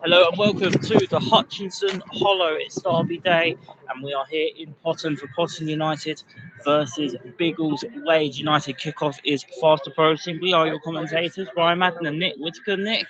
Hello and welcome to the Hutchinson Hollow. It's Derby Day and we are here in Potton for Potton United versus Biggles Wade United. Kickoff is fast approaching. We are your commentators, Brian Madden and Nick Whitaker. Nick,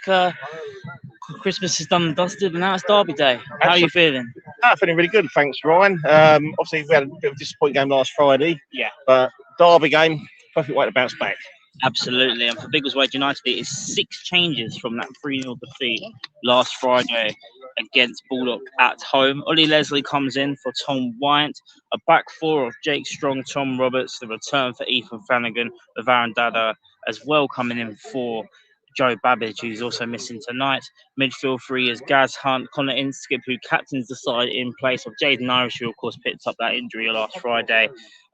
Christmas is done and dusted and now it's Derby Day. How are you feeling? I'm feeling really good, thanks, Ryan. Obviously, we had a bit of a disappointing game last Friday. Yeah. But Derby game, perfect way to bounce back. Absolutely, and for Biggles Wade United, it is 6 changes from that 3-0 defeat last Friday against Bullock at home. Ollie Leslie comes in for Tom Wyant, a back four of Jake Strong, Tom Roberts, the return for Ethan Flanagan, with Aaron Dada as well coming in for Joe Babbage, who's also missing tonight. Midfield 3 is Gaz Hunt, Connor Inskip, who captains the side in place of Jaden Irish, who of course picked up that injury last Friday.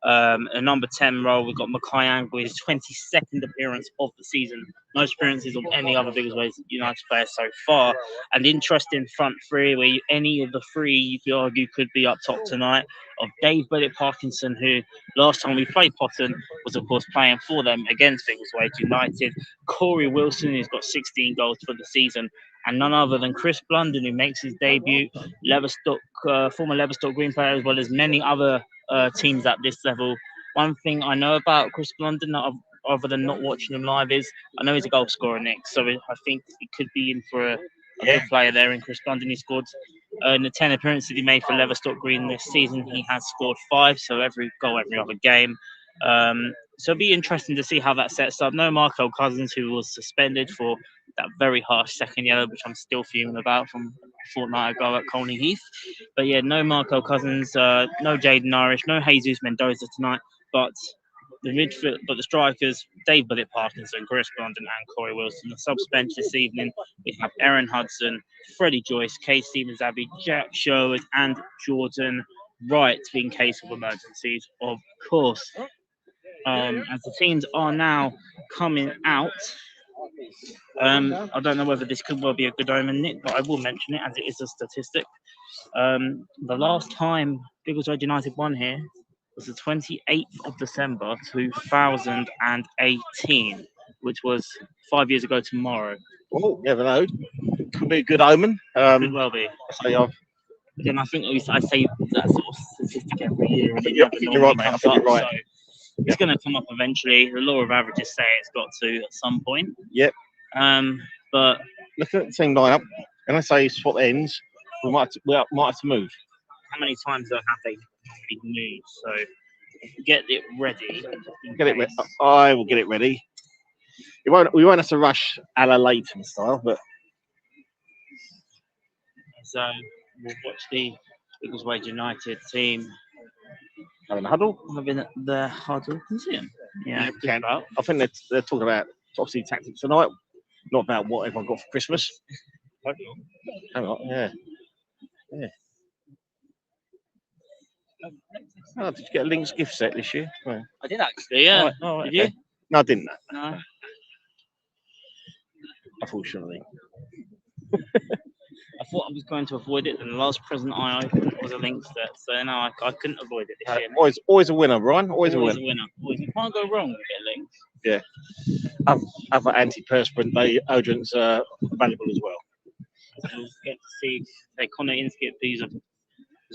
A number 10 role, we've got Mackay Angle, his 22nd appearance of the season, most appearances of any other Biggles Wade United player so far. And interesting front three, where any of the three you could argue could be up top tonight, of Dave Bennett Parkinson, who last time we played Potton was of course playing for them against Biggles Wade United. Corey Wilson, who's got 16 goals for the season, and none other than Chris Blunden, who makes his debut, former Leverstock Green player, as well as many other teams at this level. One thing I know about Chris Blunden, other than not watching him live, is I know he's a goal scorer, Nick. So I think he could be in for a good player there in Chris Blunden. He scored in the 10 appearances he made for Leverstock Green this season. He has scored 5, so every goal every other game. So it'll be interesting to see how that sets up. No Markel Cousins, who was suspended for that very harsh second yellow, which I'm still fuming about from a fortnight ago at Colney Heath. But yeah, no Markel Cousins, no Jaden Irish, no Jesus Mendoza tonight. But the strikers, Dave Bullet Parkinson, Chris Blunden and Corey Wilson. The subs bench this evening, we have Aaron Hudson, Freddie Joyce, Kay Stevens Abbey, Jack Sherwood and Jordan Wright in case of emergencies, of course. As the teams are now coming out, I don't know whether this could well be a good omen, Nick, but I will mention it as it is a statistic. The last time Biggles Wade United won here was the 28th of December 2018, which was 5 years ago tomorrow. Oh, never know. Could be a good omen. Could well be. Again, I think I say that sort of statistic every year. And you're right, mate. I think you're right. So it's going to come up eventually. The law of averages say it's got to at some point. Yep. But looking at the team lineup, and I say spot ends, we might have to move. How many times have they moved? So get it ready. Get it ready. I will get it ready. We won't have to rush a la Leighton style, but so we'll watch the Biggles Wade United team having a huddle. Having the huddle. Can you see them? Yeah, can. I think they're talking about obviously tactics tonight, not about what everyone got for Christmas. Hang on, yeah. Oh, did you get a Link's gift set this year? Oh. I did actually, yeah. Oh, did you? No, I didn't. No. Unfortunately. I thought I was going to avoid it, and the last present I opened was a Link set, so no, I couldn't avoid it this year. Always a winner, Ryan. Always a winner. Always. You can't go wrong with Links. Yeah. Other antiperspirant deodorants are valuable as well. So we'll get to see Connor Inskip, who's a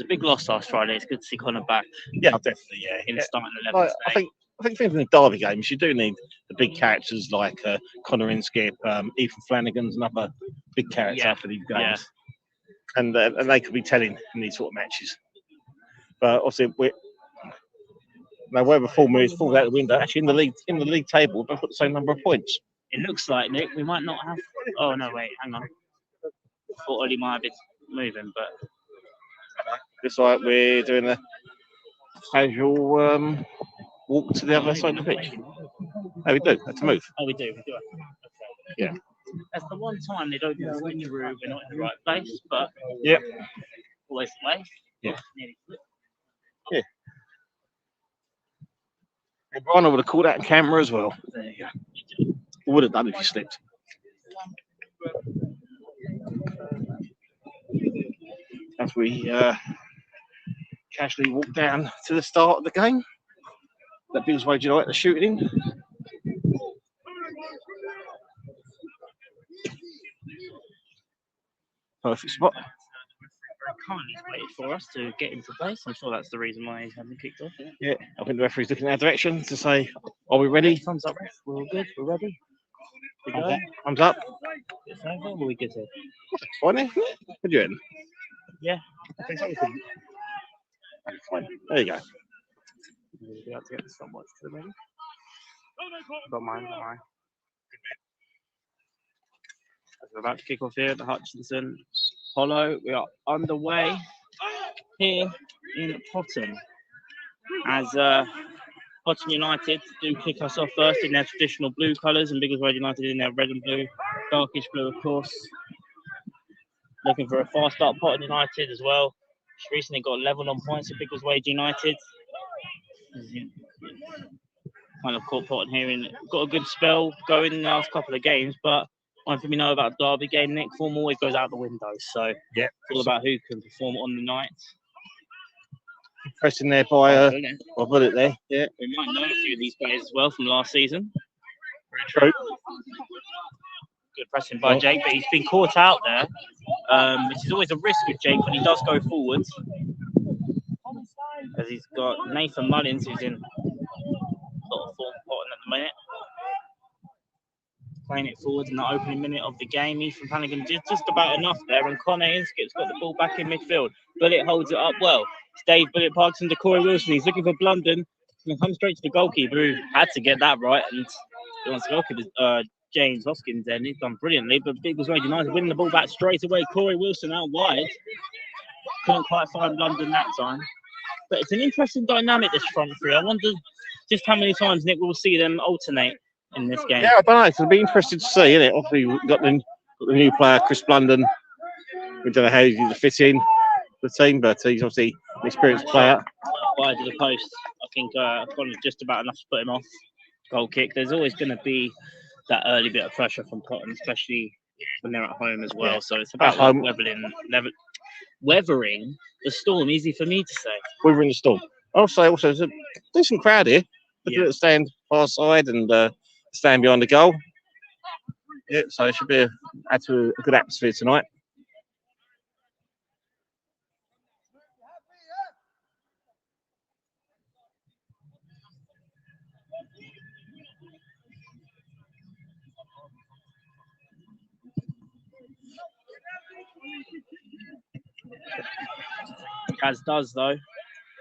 big loss last Friday. It's good to see Connor back. Yeah, definitely. Yeah, in starting 11. I think in the Derby games, you do need the big characters like Connor Inskip, Ethan Flanagan's another big character for these games, and they could be telling in these sort of matches. But obviously, wherever form is falls out the window. Actually, in the league table, they've got the same number of points. It looks like, Nick, we might not have. Oh no, wait, hang on. I thought Ollie might have been moving, but just like we're doing a casual walk to the other side of the pitch. Oh, we do. That's a move. Oh, we do. Okay. Yeah. That's the one time they don't do the switcheroo. We're not in the right place, but always the way. Yeah. Yeah. And Brian would have caught that on camera as well. There you go. Would have done if you slipped. As we casually walk down to the start of the game, that Biggles Wade United are shooting in. perfect spot. He's waited for us to get into place. I'm sure that's the reason why he hasn't kicked off yet. Yeah, I think the referee's looking in our direction to say, "Are we ready?" Thumbs up, ref. We're all good. We're ready. We go. Thumbs up. It's over. Will we get it? Fine, eh? What do you reckon? Yeah, I think so. Fine. There you go. We'll be able to get the stopwatch to the ring. Got mine. As we're about to kick off here at the Hutchinson Hollow, we are underway here in Potton as Potton United do kick us off first in their traditional blue colours and Biggleswade United in their red and blue, darkish blue of course. Looking for a fast start, Potton United as well. Just recently got 11 on points at Biggleswade United. Kind of caught Potton here and got a good spell going in the last couple of games, but one thing we know about Derby game, Nick, form always goes out the window. So yeah, it's all about who can perform on the night. Pressing there by a bullet there. Yeah, we might know a few of these players as well from last season. Very true. Good pressing by Jake, but he's been caught out there, which is always a risk with Jake when he does go forwards. As he's got Nathan Mullins, who's in a lot of form Potton at the minute. Playing it forward in the opening minute of the game. Ethan Flanagan did just about enough there, and Connor Inskip's got the ball back in midfield. Bullet holds it up well. It's Dave Bullet Parkinson to Corey Wilson. He's looking for Blunden. He's going to come straight to the goalkeeper, who had to get that right. And he wants to goalkeeper James Hoskins there, and he's done brilliantly. But Biggleswade United winning the ball back straight away. Corey Wilson out wide. Couldn't quite find Blunden that time. But it's an interesting dynamic, this front three. I wonder just how many times, Nick, we'll see them alternate in this game. Yeah, I don't know. It'll be interesting to see, isn't it? Obviously, we've got the new player, Chris Blunden. We don't know how he's going to fit in the team, but he's obviously an experienced player. Wide to the post. I think Connor's just about enough to put him off. Goal kick. There's always going to be that early bit of pressure from Potton, especially when they're at home as well. Yeah. So it's about weathering the storm. Easy for me to say. Weathering the storm. Also, there's a decent crowd here. Yeah. Stand far side and stand behind the goal. Yeah, so it should be a good atmosphere tonight. Gaz does though.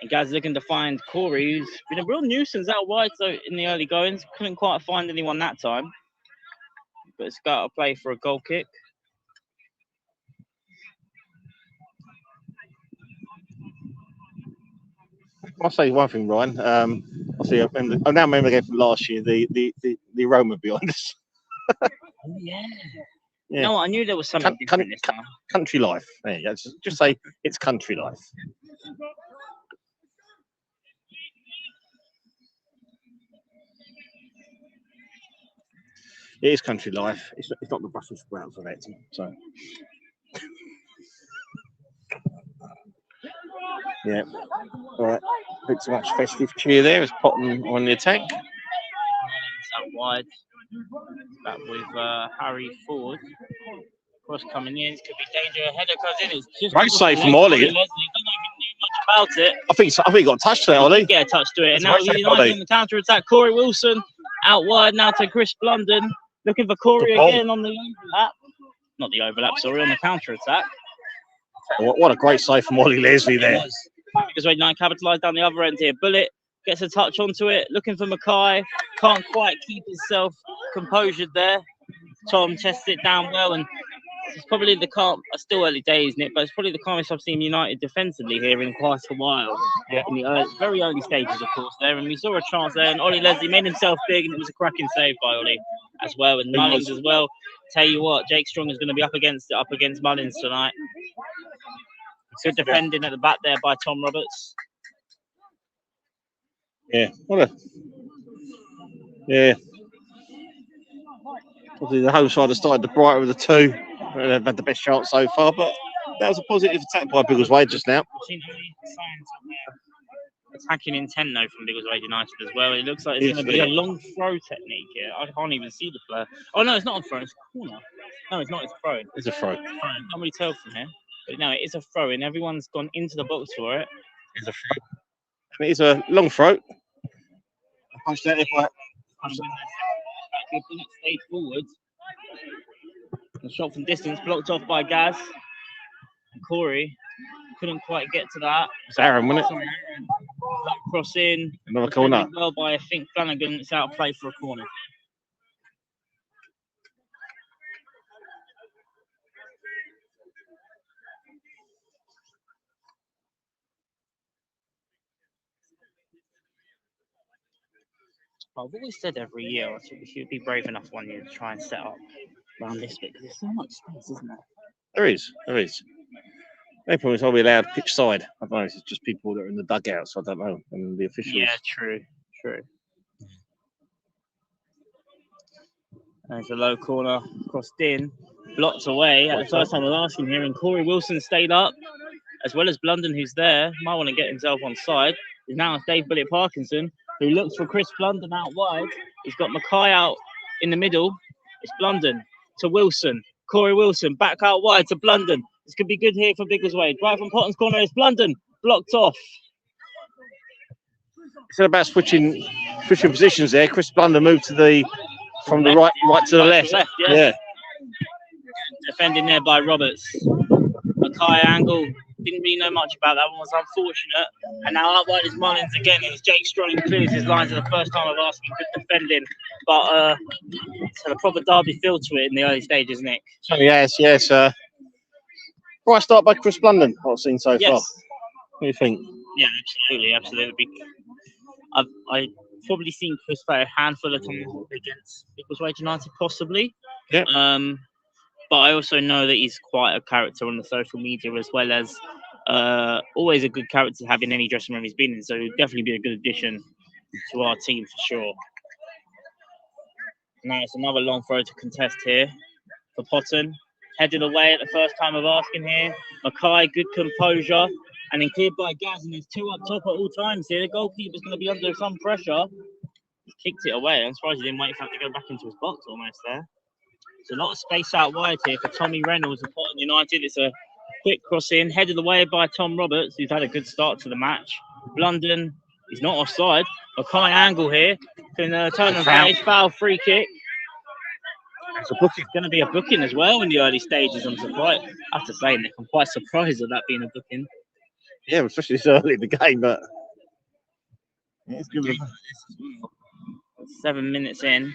And Gaz looking to find Corey, who's been a real nuisance out wide so in the early goings. Couldn't quite find anyone that time. But it's got to play for a goal kick. I'll say one thing, Ryan. I now remember again from last year the aroma behind us. Yeah. No, I knew there was something different this time. Country life. There you go. Just say it's country life. It is country life. It's not the Brussels sprouts of it. So. Yeah. All right. Bit too much festive cheer there as Potton on the attack. Out wide. Back with Harry Ford. Cross coming in. Could be danger. A header comes in. It's just right save from Ollie. Don't know if he knew much about it. I think he got a touch there, Ollie. Yeah, a touch to it. And now United in the counter attack. Corey Wilson out wide now to Chris Blunden. Looking for Corey again on the overlap. Not the overlap, sorry, on the counter attack. What a great save from Ollie Leslie there. Because Wade Knight capitalised down the other end here. Bullet gets a touch onto it. Looking for Mackay. Can't quite keep himself composure there. Tom chests it down well, and it's probably the calm. Still early days, Nick, but it's probably the calmest I've seen United defensively here in quite a while. Yeah. In the very early stages, of course, there, and we saw a chance there, and Ollie Leslie made himself big, and it was a cracking save by Ollie as well, and Mullins as well. Tell you what, Jake Strong is going to be up against Mullins tonight. Good defending at the back there by Tom Roberts. Yeah, Obviously, the home side has started the brighter of the two. They've had the best chance so far, but that was a positive attack by Biggleswade just now. I've seen early signs of their attacking intent though from Biggleswade United as well. It looks like it's going to be a long throw technique here. I can't even see the player. Oh no, it's not on throw, it's a corner. No, it's not. It's a throw. It's a throw. I can't really tell from here. But no, it is a throw, and everyone's gone into the box for it. It's a throw. And it is a long throw. Punch that if I... Stayed forward. A shot from distance, blocked off by Gaz. And Corey couldn't quite get to that. It's Aaron, wasn't it? Cross in. Another corner. Well by, I think, Flanagan. It's out of play for a corner. I've always said every year, I think we should be brave enough one year to try and set up around this bit, because there's so much space, isn't there? There is. No problem is, are we allowed pitch side? I don't know, it's just people that are in the dugouts, I don't know, and the officials. Yeah, true. There's a low corner, crossed in, blocked away at the first time I was asking here, and Corey Wilson stayed up, as well as Blunden, who's there, might want to get himself on side. Now it's Dave Bullet Parkinson, who looks for Chris Blunden out wide. He's got Mackay out in the middle. It's Blunden to Wilson. Corey Wilson back out wide to Blunden. This could be good here for Biggleswade. Right from Potton's corner is Blunden. Blocked off. It's about switching positions there. Chris Blunden moved to from the right to the left. Yeah. Defending there by Roberts. Mackay angle. Didn't really know much about that one, was unfortunate. And now out wide is Mullins again. It's Jake Strong clears his lines for the first time of asking good defending. But it's had a proper derby feel to it in the early stages, Nick. So yes. Right start by Chris Blunden, what I've seen so far. What do you think? Yeah, absolutely. I've probably seen Chris play a handful of times against Biggleswade United, possibly. Yeah. But I also know that he's quite a character on the social media, as well as always a good character to have in any dressing room he's been in. So he'll definitely be a good addition to our team for sure. Now it's another long throw to contest here for Potton. Headed away at the first time of asking here. Mackay, good composure. And then cleared by Gaz, and there's two up top at all times here. The goalkeeper's going to be under some pressure. He's kicked it away. I'm surprised he didn't wait for it to go back into his box almost there. There's a lot of space out wide here for Tommy Reynolds of Potton United. It's a quick cross in, headed away by Tom Roberts, who's had a good start to the match. Blunden, he's not offside. Mackay angle here. Can turn and face, foul, free kick. It's going to be a booking as well in the early stages. I'm surprised. I have to say, Nick, I'm quite surprised at that being a booking. Yeah, especially this early in the game, but it's good. 7 minutes in.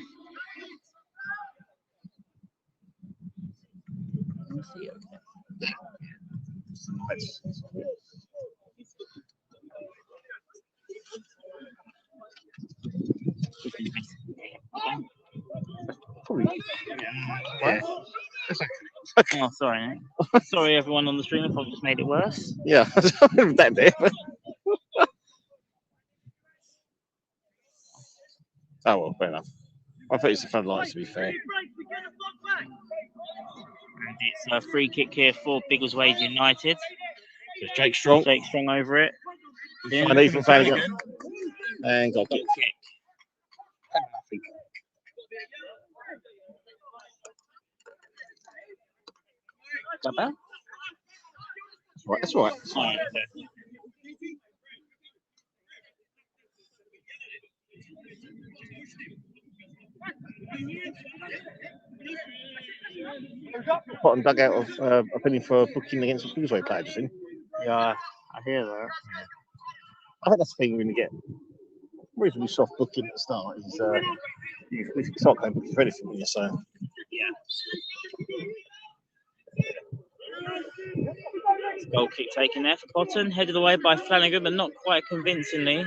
Yeah. Oh, sorry. Sorry, everyone on the stream. I've probably just made it worse. Yeah, that bit. Oh well, fair enough. I thought it's the front lines, to be fair. And it's a free kick here for Biggleswade United. So Jake Strong. Over it. And Ethan Flanagan. And got kick. That's right. Potton dug out of opinion for booking against the Biggleswade players, I think. Yeah, I hear that. I think that's the thing we're going to get. Reasonably soft booking at the start is we can start going booking for anything here, so. Goal kick taken there for Potton, headed away by Flanagan, but not quite convincingly.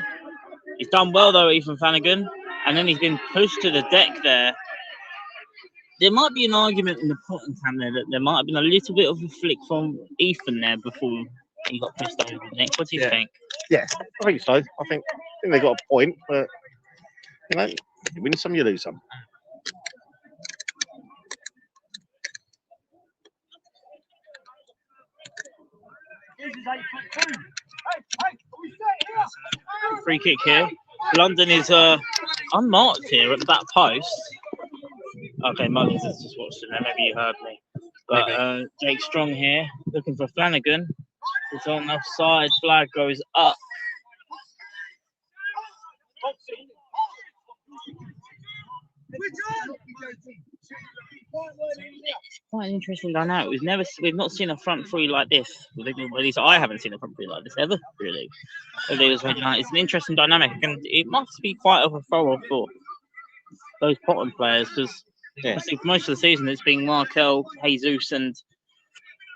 He's done well though, Ethan Flanagan, and then he's been pushed to the deck there. There might be an argument in the Potton camp there that there might have been a little bit of a flick from Ethan there before he got pushed over the neck. What do you think? Yeah, I think so. I think they got a point, but you know, you win some, you lose some. Free kick here. London is unmarked here at the back post. Okay, Mullins has just watched it. Now maybe you heard me. But Jake Strong here, looking for Flanagan. It's on the offside. Flag goes up. It's quite an interesting dynamic. We've not seen a front three like this. At least I haven't seen a front three like this ever, really. It's an interesting dynamic, and it must be quite of a throw-off for those Potton players, because I think most of the season it's been Markel, Jesus, and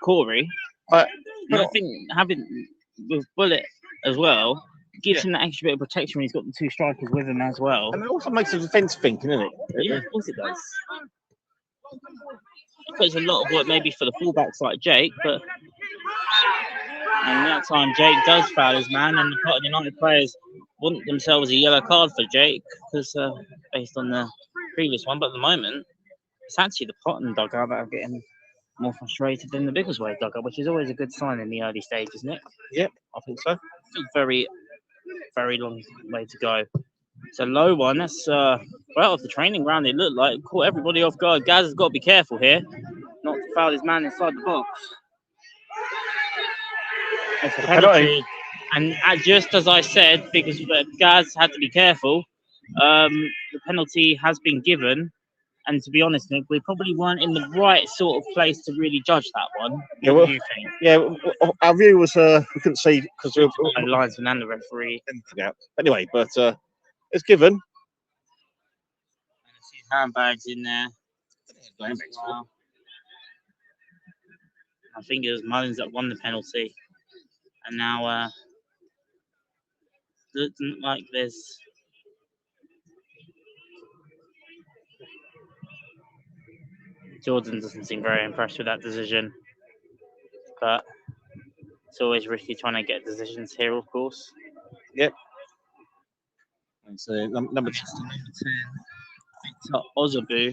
Corey. And I think having with Bullet as well gives him that extra bit of protection when he's got the two strikers with him as well. And it also makes the defence thinking, doesn't it? Yeah, of course it does. There's a lot of work maybe for the fullbacks like Jake, but and that time Jake does foul his man, and the Potton United players want themselves a yellow card for Jake because based on the previous one. But at the moment, it's actually the Potton dugout that are getting more frustrated than the Biggleswade dugout, which is always a good sign in the early stage, isn't it? Yep, I think so. Still very, very long way to go. It's a low one. That's right off the training ground. It looked like caught everybody off guard. Gaz has got to be careful here, not to foul his man inside the box. It's a penalty, and just as I said, because Gaz had to be careful, the penalty has been given. And to be honest, Nick, we probably weren't in the right sort of place to really judge that one. What do you think? Yeah, our view was we couldn't see because we were linesman and the referee. Anyway, but it's given. And I see handbags in there. Wow. I think it was Mullins that won the penalty, and now doesn't look like there's. Jordan doesn't seem very impressed with that decision, but it's always risky trying to get decisions here, of course. Yep. And so number 10, Victor Ozabu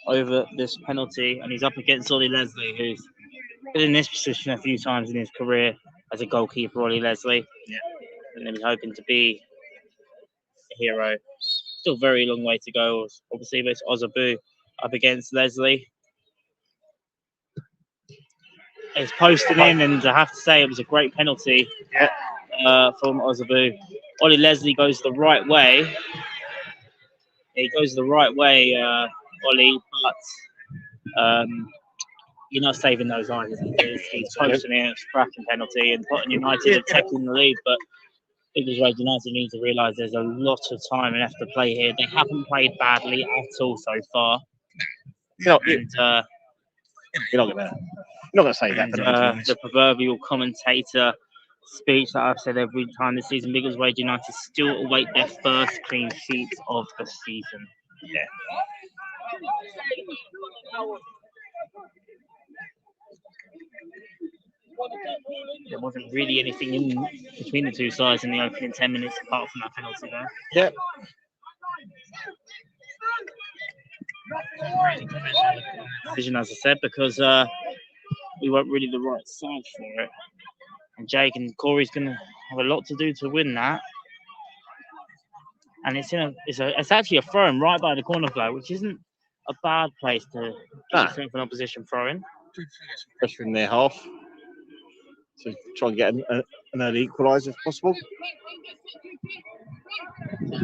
over this penalty, and he's up against Ollie Leslie, who's been in this position a few times in his career as a goalkeeper. Ollie Leslie, and then he's hoping to be a hero. Still very long way to go, obviously, but it's Ozabu up against Leslie. It's posted in, and I have to say it was a great penalty from Ozabu. Ollie Leslie goes the right way. He goes the right way, Ollie, but you're not saving those eyes. He's posting it. It's a cracking penalty, and Potton United are taking the lead, but Biggleswade United need to realise there's a lot of time left to play here. They haven't played badly at all so far. You're not gonna say that. The proverbial commentator speech that I've said every time this season, Biggleswade United still await their first clean sheet of the season. Yeah. There wasn't really anything in between the two sides in the opening 10 minutes apart from that penalty there. Yeah. Decision, as I said, because we weren't really the right side for it. And Jake and Corey's going to have a lot to do to win that. And it's actually a throw-in right by the corner flag, which isn't a bad place to get an opposition throw-in. Pressure in their half. So try and get an early equaliser if possible.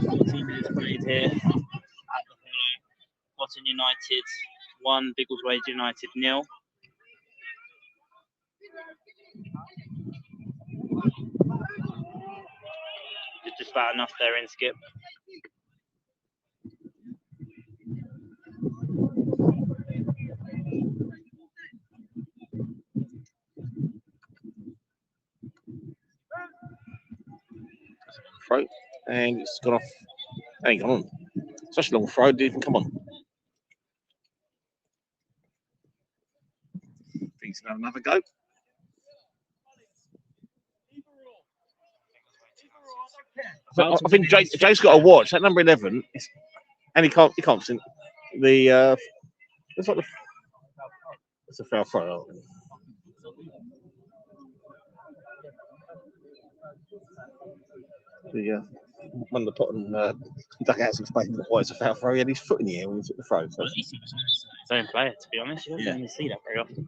14 minutes played here. Potton United 1, Biggleswade United 0. Just about enough there in Skip. Throw, and it's gone off. Hang on. Such a long throw, didn't even come on. Please have another go. I think Jake's got to watch that number 11, and he can't see the. It's like it's a foul throw. one of the Potton dugouts explained why it's a foul throw. He had his foot in the air when he took the throw. So. His own player, to be honest. You don't even see that very often.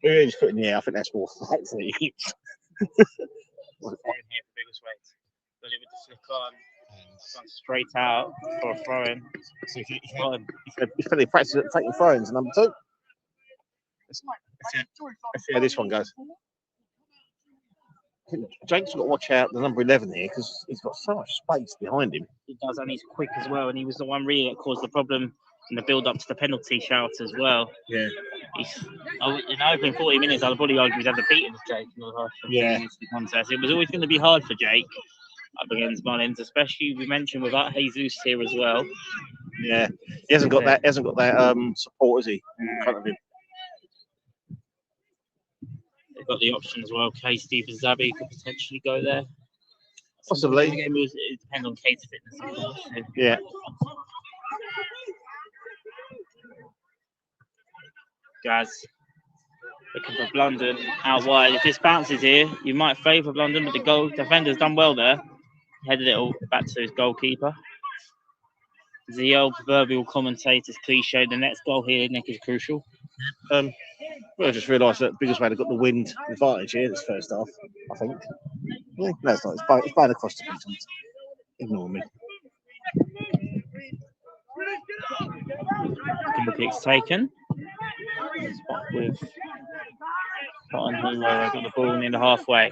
He had his foot in the air. I think that's more facts than it is. Biggest weight. Got it with the flick on. Gone straight out for a throw in. So he's fairly practiced at taking throw-ins, number 2. Let's see how this one goes. Jake's got to watch out the number 11 here because he's got so much space behind him. He does, and he's quick as well. And he was the one really that caused the problem in the build-up to the penalty shout as well. Yeah. In the opening 40 minutes, I'd probably argue he's ever beaten Jake in the contest. It was always going to be hard for Jake up against Mullins, especially we mentioned without Jesus here as well. Yeah, he hasn't got that. Support, has he? In front of him. They've got the option as well. Steve Zabi could potentially go there. Possibly. It depends on Kate's fitness. Yeah. Gaz looking for Blunden out wide. If this bounces here, you might favour Blunden, but the goal defender's done well there. Headed it all back to his goalkeeper. The old proverbial commentator's cliche, the next goal here, Nick, is crucial. Well, I just realised that Biggleswade have got the wind advantage here this first half, I think. Yeah, no, it's not. It's bad across the pitch. Ignore me. Double kick's taken. Spot with Potton, who got the ball in the halfway.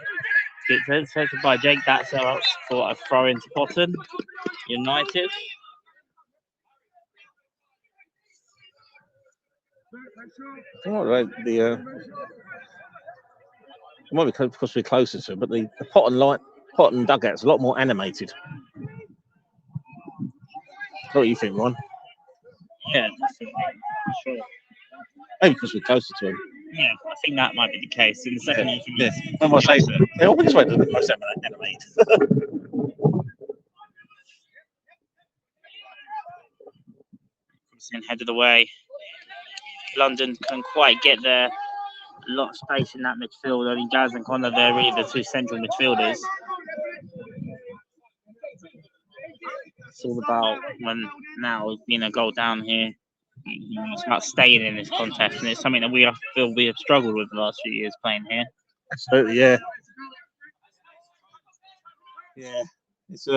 It's headed by Jake. That's out for a throw into Potton. United. It might be because we're closer to it, but the Potton dugout's a lot more animated. What do you think, Ron? Yeah, definitely. Sure. Maybe because we're closer to him. Yeah, I think that might be the case. In the second half, I might say, I always went to the most animated. Headed away. London couldn't quite get there. A lot of space in that midfield. Only Gaz and Connor there, really the two central midfielders. It's all about when now being a goal down here. It's about staying in this contest, and it's something that we feel we have struggled with the last few years playing here. Absolutely, yeah. Yeah, it's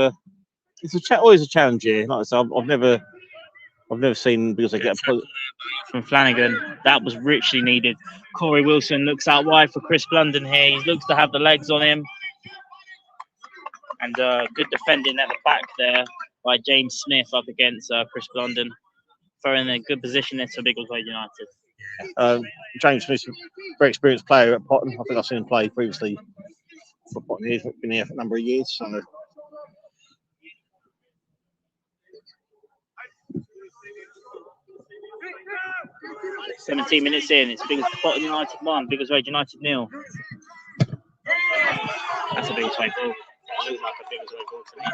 always a challenge here. Like I said, I've never seen because they get a from Flanagan. That was richly needed. Corey Wilson looks out wide for Chris Blunden here. He looks to have the legs on him, and good defending at the back there by James Smith up against Chris Blunden. Throwing a good position there to Biggleswade United. James Smith's a very experienced player at Potton. I think I've seen him play previously for Potton. He's been here for a number of years. So. 17 minutes in, it's Potton United 1, Biggleswade United 0. That's a Biggleswade ball. It looks like a Biggleswade ball to me.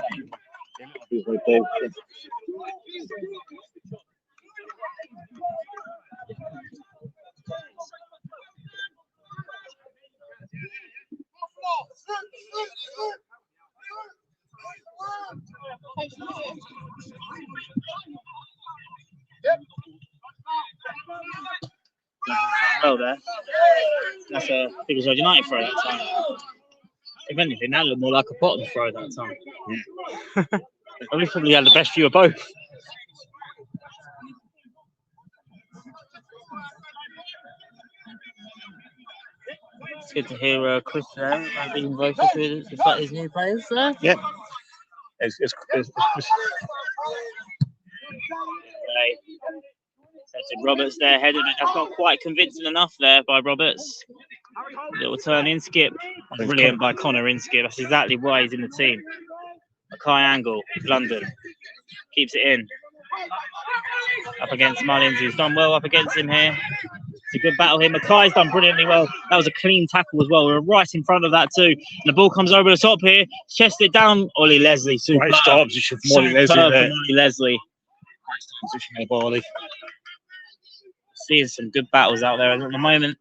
Biggleswade ball. Well there. That's a Biggleswade United throw that time. If anything, that looked more like a Potton throw that time. Yeah. We probably had the best view of both. It's good to hear Chris there being vocal to his new players there. Yeah. It's Roberts there, headed it. That's not quite convincing enough there by Roberts. Little turn in skip. Brilliant by Connor Inskip. That's exactly why he's in the team. Mackay angle, London. Keeps it in. Up against Mullins, who's done well up against him here. It's a good battle here. Mackay's done brilliantly well. That was a clean tackle as well. We were right in front of that too. And the ball comes over the top here. Chest it down. Ollie Leslie. Great start position for Ollie Leslie there. Ollie Leslie. Great start position there by Ollie. Seeing some good battles out there. At the moment,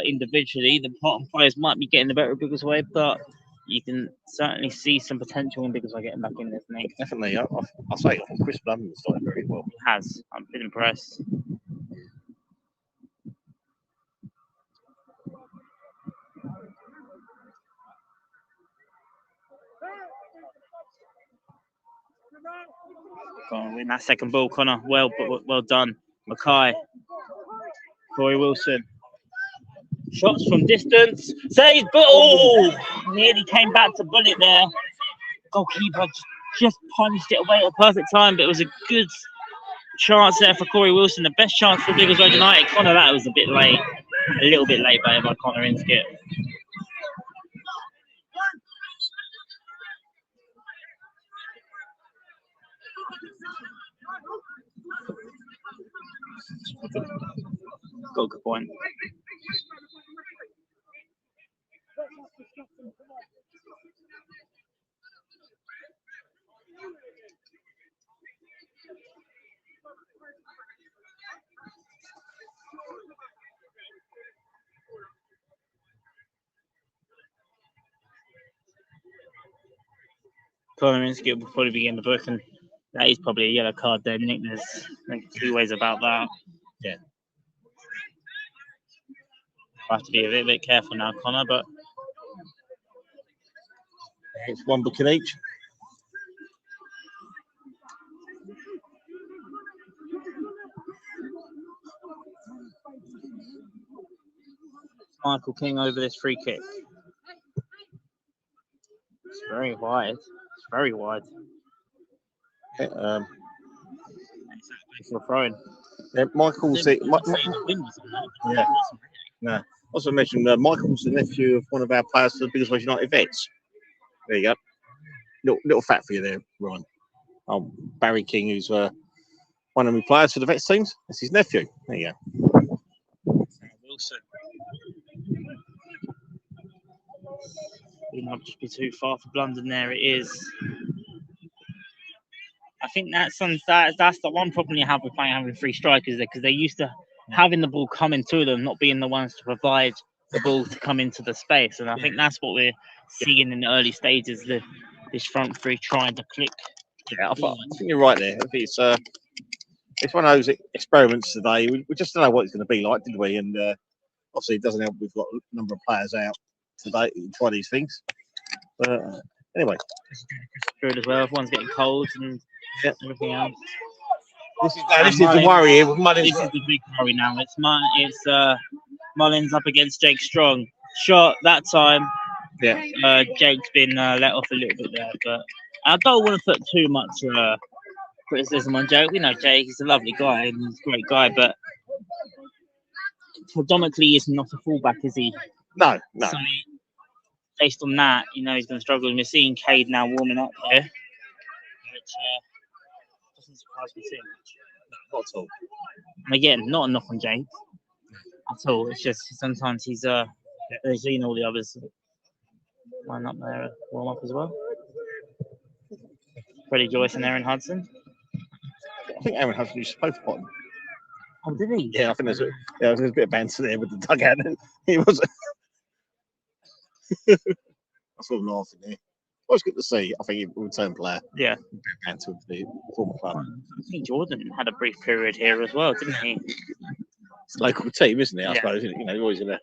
individually, the Potton players might be getting the better of Biggleswade, but you can certainly see some potential in because I getting back in this thing. Definitely. I'll say Chris Blunden started very well. He has. I've been impressed. Go on, win that second ball, Connor. Well done. Mackay. Corey Wilson. Shots from distance. Saved, but nearly came back to bullet there. Goalkeeper just punched it away at the perfect time, but it was a good chance there for Corey Wilson. The best chance for Biggleswade United. Connor, that was a bit late. A little bit late by Connor Inskip. Got a good point. Connor Inskip will probably be in the book, and that is probably a yellow card there, Nick. There's two ways about that. Yeah. I'll have to be a bit careful now, Connor, but it's one booking each. Michael King over this free kick. It's very wide. It's very wide. Okay, for throwing. Yeah, Michael's it. Yeah. No. Also mentioned Michael's the nephew of one of our players for the Biggleswade United vets. There you go. Little fact for you there, Ryan. Barry King, who's one of my players for the vets teams. That's his nephew. There you go. Wilson. Will not just be too far for Blunden there. It is. I think that's the one problem you have with having three strikers there, because they're used to having the ball coming to them, not being the ones to provide the ball to come into the space. And I think that's what we're seeing in the early stages, this front three trying to click. Yeah, I think you're right there. I think it's one of those experiments today. We just don't know what it's going to be like, did we? And obviously it doesn't help. We've got a number of players out today to try these things. But anyway. Good as well. Everyone's getting cold and everything else. This is the worry here with Mullins. This is the big worry now. It's Mullins up against Jake Strong. Shot that time. Yeah. Jake's been let off a little bit there, but I don't want to put too much criticism on Jake. We know Jake, he's a lovely guy and he's a great guy, but predominantly he's not a fullback, is he? No. So, based on that, he's going to struggle. And we're seeing Cade now warming up here, which doesn't surprise me too much. Not at all. And again, not a knock on Jake at all. It's just sometimes he's seen all the others line up there, warm up as well. Freddie Joyce and Aaron Hudson. I think Aaron Hudson used to play for Potton. Oh, did he? Yeah, I think there's a bit of banter there with the dugout. He was. I saw him laughing there. Always good to see. I think he would return player. Yeah. A bit of banter with the former club. I think Jordan had a brief period here as well, didn't he? It's a local team, isn't it? I suppose. You're always in a.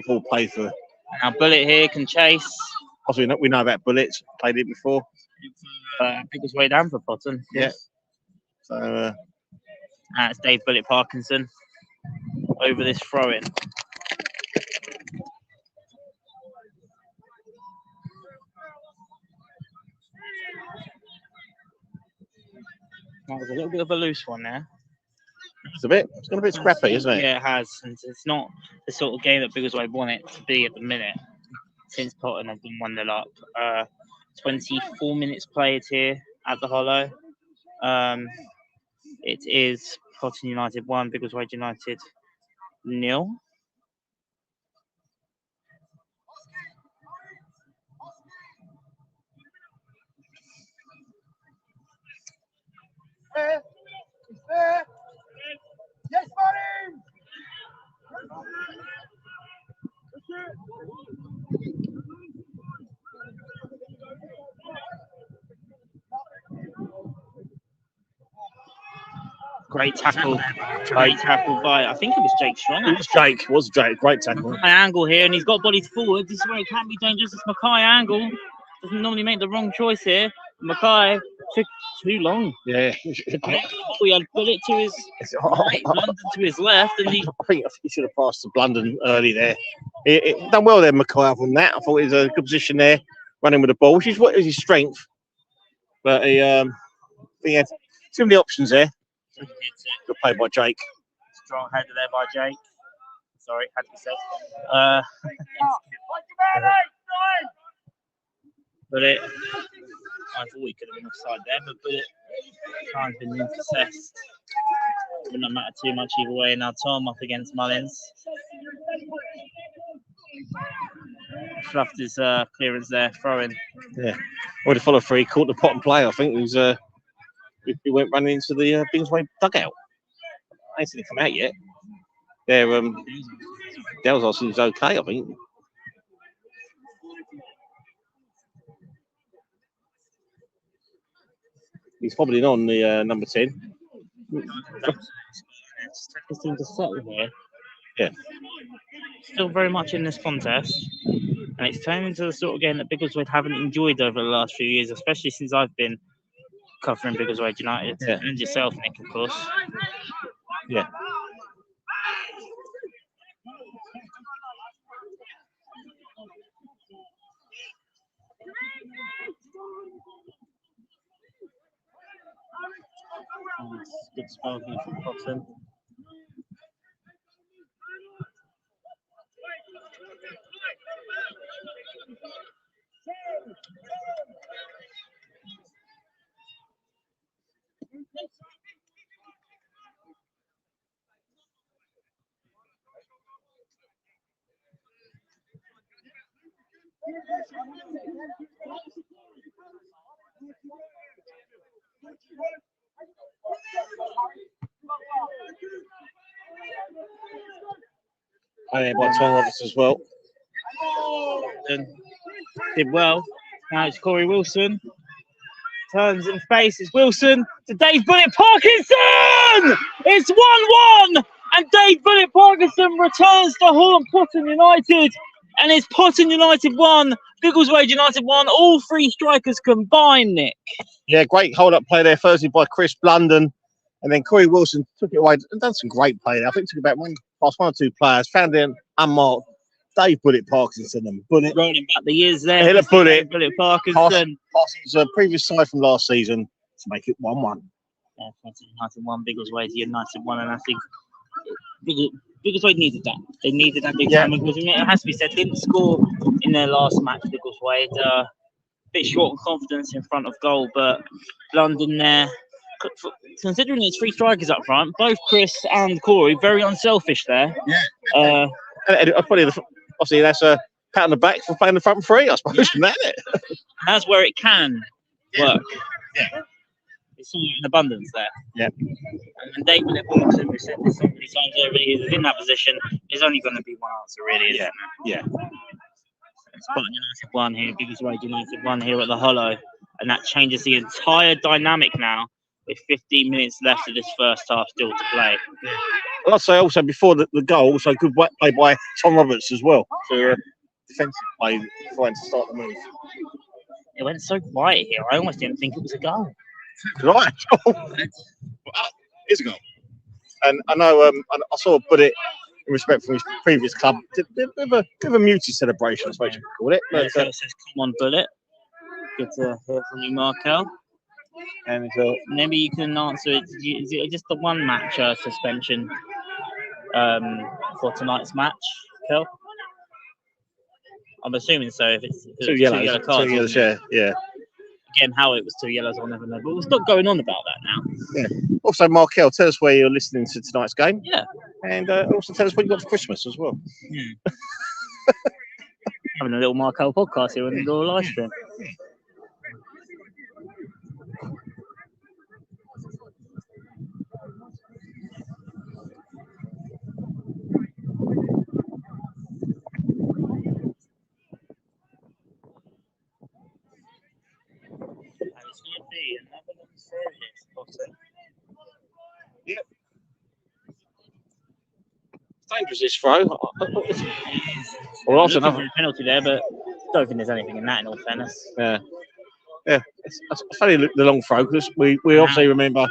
Full play for. Now Bullet here can chase. Also, we know about Bullets. Played it before. Biggest way down for Potton. Yeah. So. It's Dave Bullet Parkinson over this throw-in. That was a little bit of a loose one there. It's going a bit scrappy, isn't it? Yeah, it has. And it's not the sort of game that Biggleswade want it to be at the minute, since Potton have been 1-0 up. 24 minutes played here at the Hollow. It is Potton United 1, Biggleswade United 0. Yes, buddy! Great tackle. Great tackle by, I think it was Jake Strong. It was Jake. Great tackle. High angle here, and he's got bodies forward. This is where it can be dangerous. It's Mackay angle. Doesn't normally make the wrong choice here. Mackay took too long. Yeah. We had Bullet to his right, London to his left, and I think he should have passed to Blunden early there. He done well there, Mackay. Other than that, I thought he was a good position there, running with the ball, which is what is his strength. But he had too many options there. Good play by Jake. Strong header there by Jake. Sorry, had to be said. Bullet. I thought he could have been offside there, but Bullet time's been intercessed. Would not matter too much either way. Now Tom up against Mullins. Fluffed his clearance there, throwing. Yeah. Well, to follow through, he caught the Potton play. I think he went running into the Bingsway dugout. I ain't seen it come out yet. Yeah, Delzos seems okay, I think. He's probably on the number 10. Seems to settle here. Yeah. Still very much in this contest. And it's turned into the sort of game that Biggleswade haven't enjoyed over the last few years, especially since I've been covering Biggleswade United. Yeah. And yourself, Nick, of course. Yeah. Good spell here from Potton. And by Tom Roberts as well. And did well. Now it's Corey Wilson. Turns and faces Wilson to Dave Bullet Parkinson! It's 1-1! And Dave Bullet Parkinson returns to Potton United. And it's Potton United 1, Biggleswade United 1. All three strikers combined, Nick. Yeah, great hold-up play there, firstly by Chris Blunden. And then Corey Wilson took it away and done some great play there. I think took about past one or two players, found it unmarked. Dave Bullet Parkinson and Bullet. Rolling back the years there. Hit a Bullet. Bullet Parkinson. Passing previous side from last season to make it 1-1. Yeah, United 1, Biggleswade United 1. And I think Biggleswade needed that. They needed that big time. Because it has to be said, didn't score in their last match, Biggleswade. A bit short on confidence in front of goal, but London there. Considering it's three strikers up front, both Chris and Corey, very unselfish there. Yeah. Obviously, that's a pat on the back for playing the front three, I suppose. Yeah. That's where it can work. Yeah. It's all in abundance there. Yeah. And Dave Wilson, we said this so many times already, is in that position. There's only going to be one answer, really, isn't there? Yeah. It's Potton United 1 here, Biggleswade United 1 here at the Hollow. And that changes the entire dynamic now, with 15 minutes left of this first half still to play. I'd say also before the goal, so good play by Tom Roberts as well. So defensive play trying to start the move. It went so quiet here. I almost didn't think it was a goal. Right. It's a goal. And I know I saw Bullet in respect from his previous club. Did a bit of a muted celebration, I suppose you could call it. But, so it says, "Come on, Bullet." Good to hear from you, Markel. And maybe you can answer it. Is it just the one match suspension for tonight's match, Kel? I'm assuming so. If it's two yellow cards, yeah. Again, how it was 2 yellows, I'll never know. But we'll stop going on about that now. Yeah. Also, Markel, tell us where you're listening to tonight's game. Yeah. And also tell us what you got for Christmas as well. Yeah. Having a little Markel podcast here on the live stream. Yep. dangerous this throw. Well, also another penalty there, but I don't think there's anything in that. In all fairness, yeah. It's funny the long throw because we obviously remember.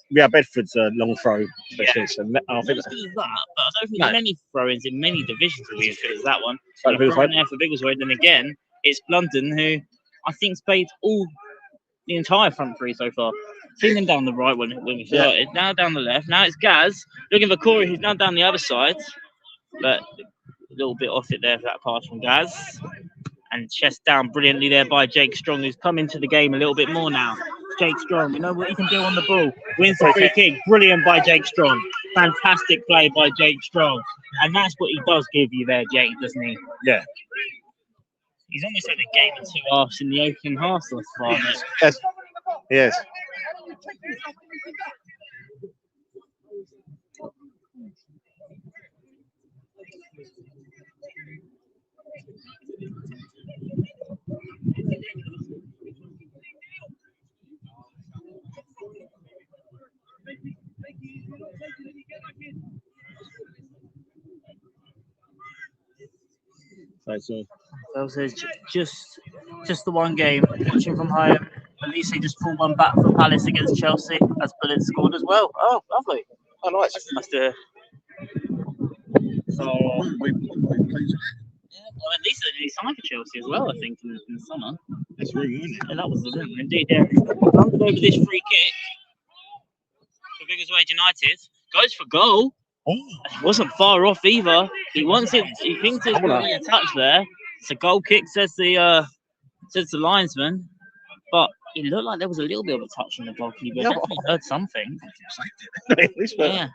Yeah, Bedford's a long throw specialist, and I think but I don't think many throw-ins in many divisions will be as good as that one. Like there for Biggleswade, and again, it's Blunden who I think's played the entire front three so far. Seen him down the right when we started, now down the left. Now it's Gaz looking for Corey, who's now down the other side, but a little bit off it there for that pass from Gaz. And chest down brilliantly there by Jake Strong, who's come into the game a little bit more now. Jake Strong, we know what he can do on the ball. Wins the free kick. Brilliant by Jake Strong. Fantastic play by Jake Strong. And that's what he does give you there, Jake, doesn't he? Yeah. He's almost had a game and 2 halves in the opening half thus far. Yes. So it's just the one game. Watching from home. Arlesey just pulled one back for Palace against Chelsea as Bullet scored as well. Oh, lovely. Oh, nice. That's the. So. Well, at least they signed for Chelsea as well, I think, in the summer. That's really good, isn't it? Yeah, that was it. Indeed, yeah. Landed over this free kick for Biggleswade United. Goes for goal. Oh. It wasn't far off either. He wants it. He thinks it's going to be a touch there. It's a goal kick, says the linesman. But it looked like there was a little bit of a touch on the goalkeeper. Yeah, definitely heard something. Yeah.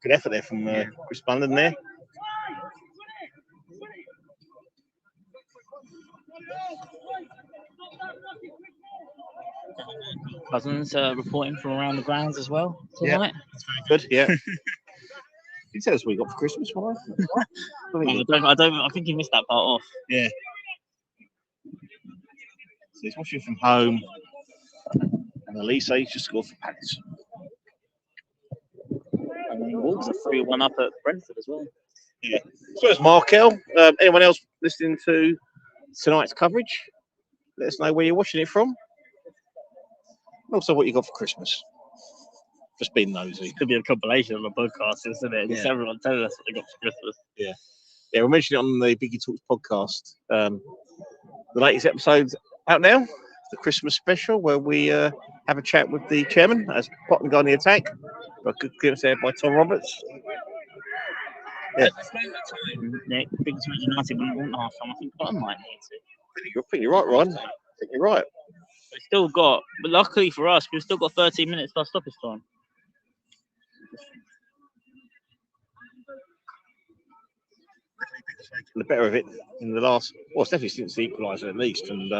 Good effort there from Chris Blunden there. Cousins reporting from around the grounds as well tonight. Yeah, that's very good. Yeah. Did you tell us what you got for Christmas, Ryan? I think he missed that part off. Yeah. So he's watching from home, and Arlesey just scored for Palace. And then Wolves are 3-1 up at Brentford as well. Yeah. So it's Markel. Anyone else listening to tonight's coverage? Let us know where you're watching it from. And also what you got for Christmas. Just being nosy. Could be a compilation of a podcast, isn't it? Just everyone telling us what they got for Christmas. Yeah. Yeah, we'll mention it on the Biggie Talks podcast. The latest episode's out now, the Christmas special, where we have a chat with the chairman as Potton got on the attack. But good clearance there by Tom Roberts. Yeah. Nick, Biggleswade United wouldn't want half time. I think Potton might need to. I think you're right, Ron. I think you're right. We've still got, but luckily for us, we've still got 13 minutes plus stoppage time. The better of it in the last, well, it's definitely since the equaliser at least. And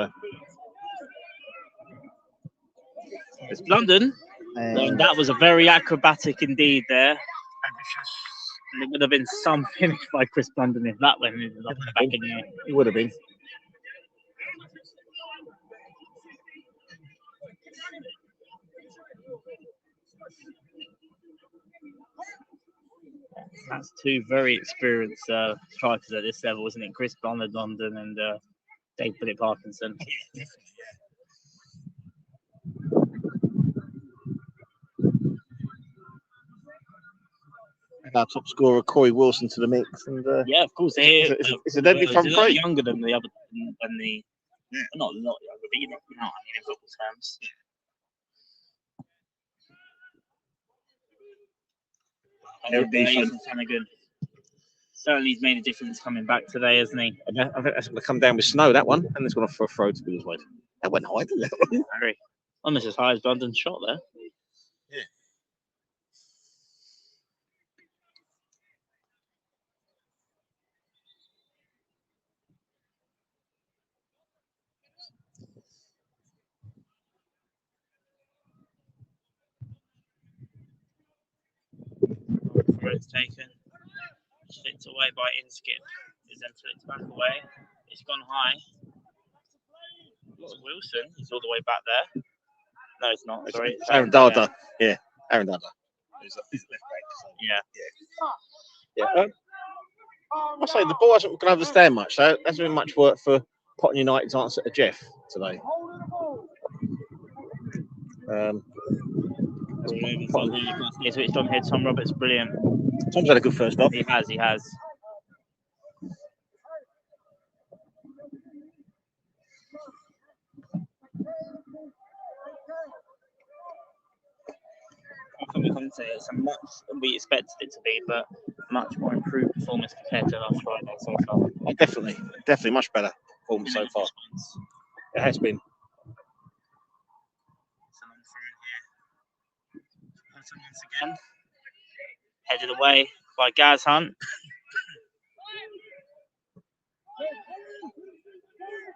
it's London. And that was a very acrobatic indeed there. And it would have been some finish by Chris Blunden if that went in the back in the air. It would have been. That's two very experienced strikers at this level, isn't it? Chris Blunden, London, and Dave Philip Parkinson. Our top scorer, Corey Wilson, to the mix, and yeah, of course, it's a deadly front three. Younger than the other, than the not a lot younger, but you know what I mean in football terms. Certainly, he's made a difference coming back today, hasn't he? I think that's going to come down with snow, that one, and it's going to throw to Biggleswade. That went high, didn't it? Very. Almost as high as London's shot there. Yeah. Where it's taken, flicked away by Inskip. Is then flicked back away. It's gone high. It's Wilson. He's all the way back there. No, it's not. Sorry. It's Aaron Dada. Yeah, Aaron Dada. He's left back. So, Yeah. I say the ball hasn't gone over the stand much. So hasn't been much work for Potton United's answer to Jeff today. Switched on here. Tom Roberts, brilliant. Tom's had a good first off. He has. I think we can say it's a much we expected it to be, but much more improved performance compared to last Friday so far. Oh, definitely much better performance so far. It has been. Once again, headed away by Gaz Hunt.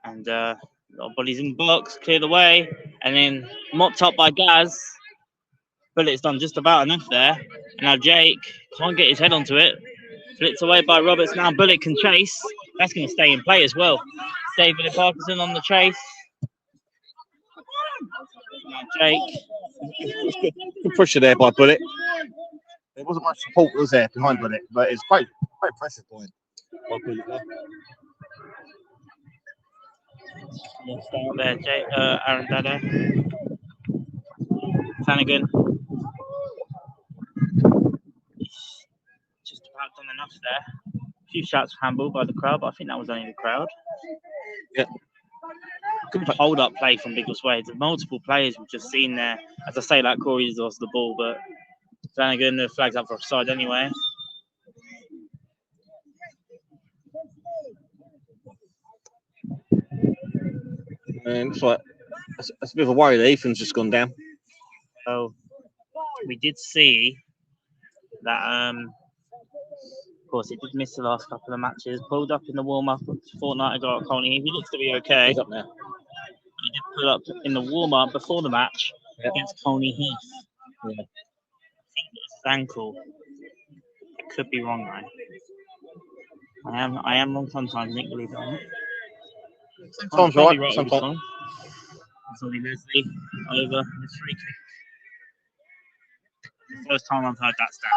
And a lot of bodies in the box, cleared away, and then mopped up by Gaz. Bullet's done just about enough there. And now Jake can't get his head onto it. Flipped away by Roberts. Now Bullet can chase. That's going to stay in play as well. David Parkinson on the chase. Now Jake. Good pressure there by Bullet. There wasn't much support, was there, behind Bullet, but it's quite impressive by Bullet there. There, Jake, Aaron Dada. Flanagan. Just about done enough there. A few shots for handball by the crowd, but I think that was only the crowd. Yeah. Good hold up play from Biggleswade. Multiple players we've just seen there. As I say, like Corey's lost the ball, but Flanagan, the flag's up for offside anyway. And it's like that's a bit of a worry that Ethan's just gone down. So we did see that of course he did miss the last couple of matches. Pulled up in the warm-up a fortnight ago at Colney. He looks to be okay. He's up now. He did pull up in the warm-up before the match against Colney Heath. Yeah. I think it's his ankle. I could be wrong, though. I am wrong sometimes, Nick, believe it or not. Sometimes right, sometimes. It's Ollie Leslie over the free kick. The first time I've heard that stat.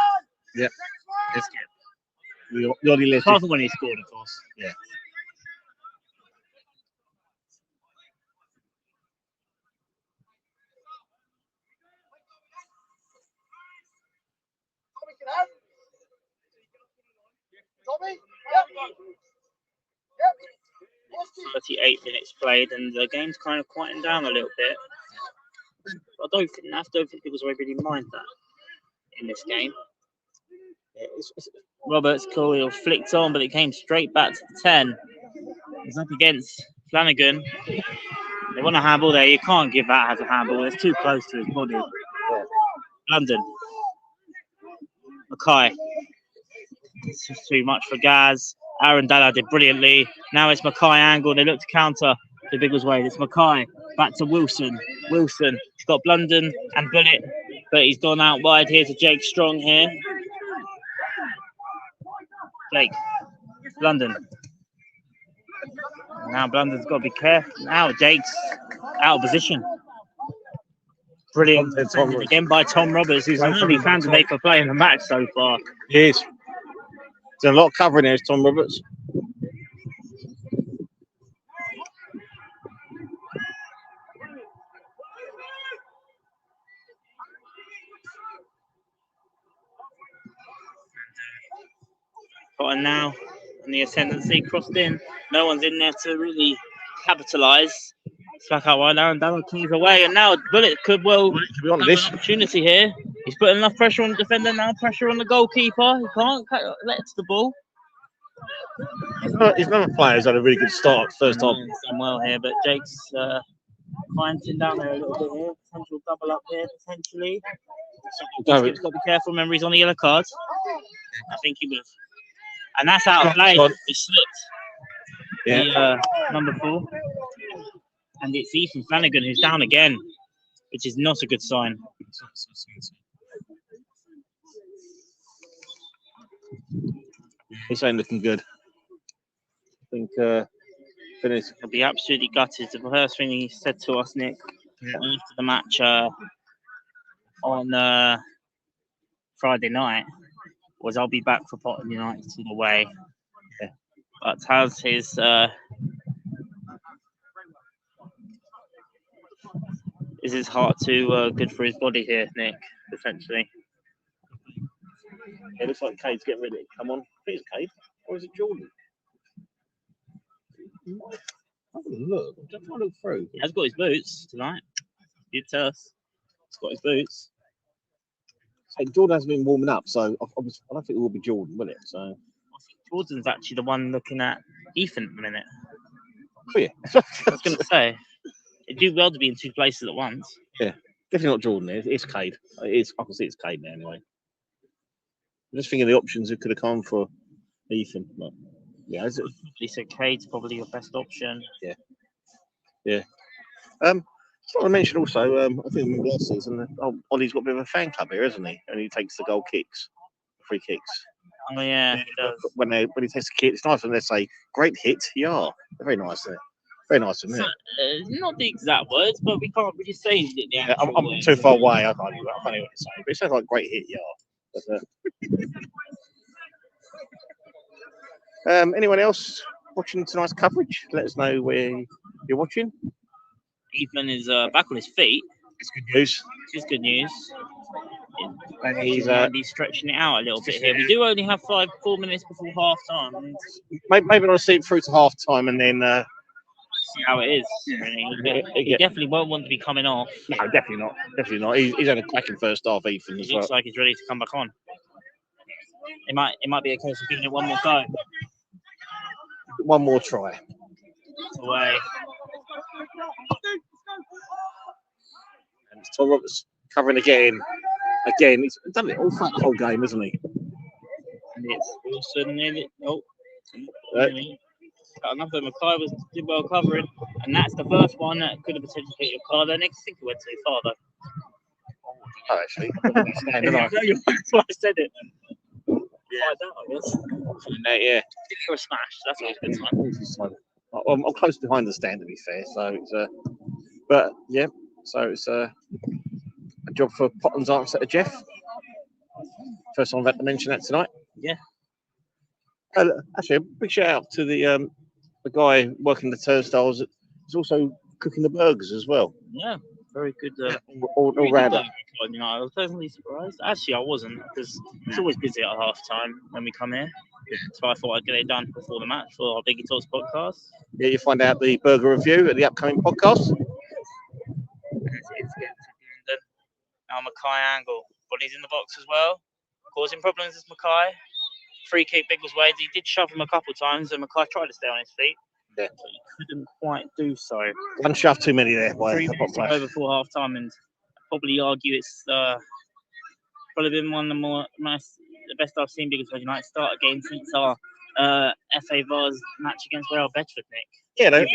Yeah. This kid. The Ollie Leslie. Apart from when he scored, of course. Yeah. Tommy? 38 minutes played, and the game's kind of quieting down a little bit. I don't think people really mind that in this game. Roberts, cool, he flicked on, but it came straight back to the 10. He's up against Flanagan. They want a handball there. You can't give that as a handball. It's too close to his body. London. Mackay. It's just too much for Gaz. Aaron Dalla did brilliantly. Now it's Mackay angle. They look to counter the Biggleswade. It's Mackay. Back to Wilson. Wilson. He's got Blunden and Bullet, but he's gone out wide here to Jake Strong here. Jake. Blunden. Now Blunden's got to be careful. Now Jake's out of position. Brilliant. Again by Tom Roberts, who's an early candidate for playing the match so far. He is. There's a lot of covering there, Tom Roberts. Potton now on the ascendancy, crossed in. No one's in there to really capitalise. It's back out wide now, and Dallin clears away. And now Bullet could well have an opportunity here. He's putting enough pressure on the defender now, pressure on the goalkeeper. He can't let the ball. His number players had a really good start first half. He's done well here, but Jake's finding down there a little bit here. Potential double up here, potentially. He's got to be careful. Remember, he's on the yellow card. I think he would have. And that's out of play. He slipped. Yeah. The number 4. And it's Ethan Flanagan who's down again, which is not a good sign. This ain't looking good. I think finish. He'll be absolutely gutted. The first thing he said to us, Nick, after the match on Friday night was I'll be back for Potton United all the way. Yeah. But how's his is his heart too good for his body here, Nick? Essentially. It looks like Cade's getting ready. Come on, please, Cade. Or is it Jordan? Have a look. I'm just trying to look through. He has got his boots tonight. You tell us. He's got his boots. Hey, Jordan hasn't been warming up, so I don't think it will be Jordan, will it? So I think Jordan's actually the one looking at Ethan at the minute. Oh, yeah. I was going to say, it'd do well to be in two places at once. Yeah, definitely not Jordan. It's Cade. I can see it's Cade now anyway. I'm just thinking of the options who could have come for Ethan. But yeah, is it? So Cade's probably your best option. Yeah. Yeah. So I mentioned also, I think in last season, Ollie's got a bit of a fan club here, hasn't he? And he takes the goal kicks, free kicks. Oh yeah, he does. When he takes the kick, it's nice when they say, "Great hit, yeah." Very nice, isn't it? Very nice, isn't it? Not the exact words, but we can't really say it. Yeah, I'm too far away. I can't even what to say. But it sounds like great hit, yeah. But, anyone else watching tonight's coverage? Let us know where you're watching. Ethan is back on his feet. It's good news. It's good news. And he's stretching it out a little bit here. We do only have 4 minutes before half time. Maybe I'll see it through to half time and then see how it is. Really. He definitely won't want to be coming off. No, definitely not. Definitely not. He's had a cracking first half, Ethan. He looks like he's ready to come back on. It might be a case of giving it one more go. One more try. Away. And Tom Roberts covering again. He's done it all throughout the whole game, isn't he? And it's Wilson nearly. Another Mackay did well covering, and that's the first one that could have potentially hit your car. The next thing went too far though. Oh, actually, that's why I said it. Yeah, I guess. Yeah. For a smash, that's always a good sign. I'm close behind the stand, to be fair. So it's but yeah, so it's a job for Potton's answer to Jeff. First time I've had to mention that tonight. Yeah. Actually, a big shout out to the guy working the turnstiles. He's also cooking the burgers as well. Yeah, very good. All round. I was pleasantly surprised. Actually, I wasn't, because it's always busy at half time when we come here. So I thought I'd get it done before the match for our Biggie Talks podcast. Yeah, you find out the burger review at the upcoming podcast. Now Mackay angle, but he's in the box as well, causing problems as Mackay. Free kick, big was Wade. He did shove him a couple of times, and Mackay tried to stay on his feet. Yeah, but he couldn't quite do so. One shove too many there. 3 minutes to go before half time, and I'd probably argue it's probably been one of the best I've seen Biggie Talks United start a game since our FA Vars match against Royal Bedford, Nick. Yeah, I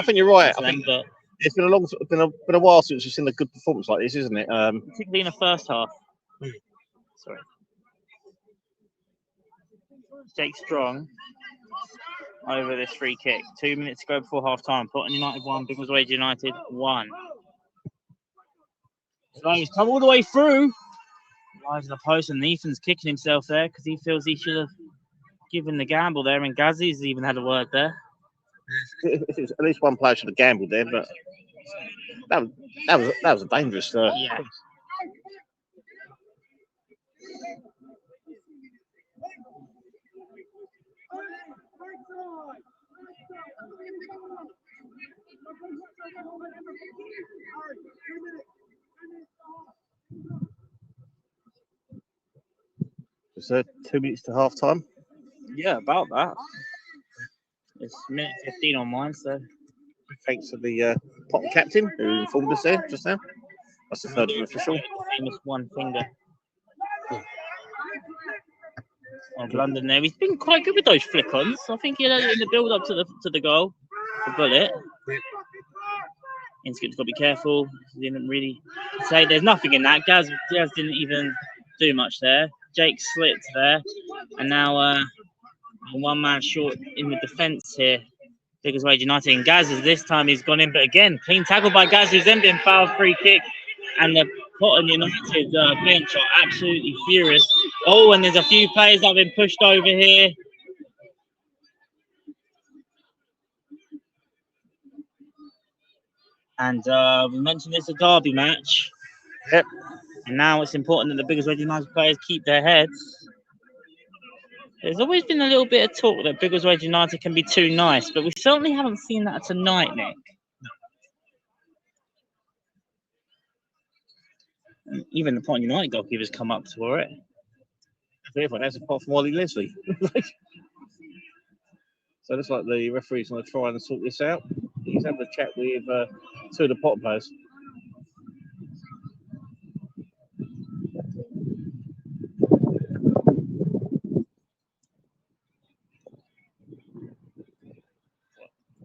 think you're right. But it's been a while since we've seen a good performance like this, isn't it? Particularly in the first half. Sorry. Jake Strong over this free kick. 2 minutes to go before half time. Potton United 1, Big Wade United 1. So he's come all the way through. Live to the post, and Ethan's kicking himself there because he feels he should have given the gamble there, and Gazzy's even had a word there. At least one player should have gambled there, but that was a dangerous. Yeah. It's 2 minutes to half time. Yeah, about that. It's minute 15 on mine, so. Thanks to the Potton captain who informed us there just now. That's the third official. Famous one finger. Of London there. He's been quite good with those flick-ons. I think in the build-up to the goal, the bullet. Inskip's got to be careful. He didn't really say there's nothing in that. Gaz didn't even do much there. Jake slipped there, and now one man short in the defence here. Big Wade United. And Gaz this time he's gone in, but again, clean tackle by Gaz, who's then been fouled. Free kick and the Potton United bench are absolutely furious. Oh, and there's a few players that have been pushed over here. And we mentioned it's a derby match. Yep. And now it's important that the Biggleswade United players keep their heads. There's always been a little bit of talk that Biggleswade United can be too nice, but we certainly haven't seen that tonight, Nick. And even the Potton United goalkeepers come up for it. Everyone else apart from Arlesey. So it looks like the referee's going to try and sort this out. He's having a chat with two of the Potton players.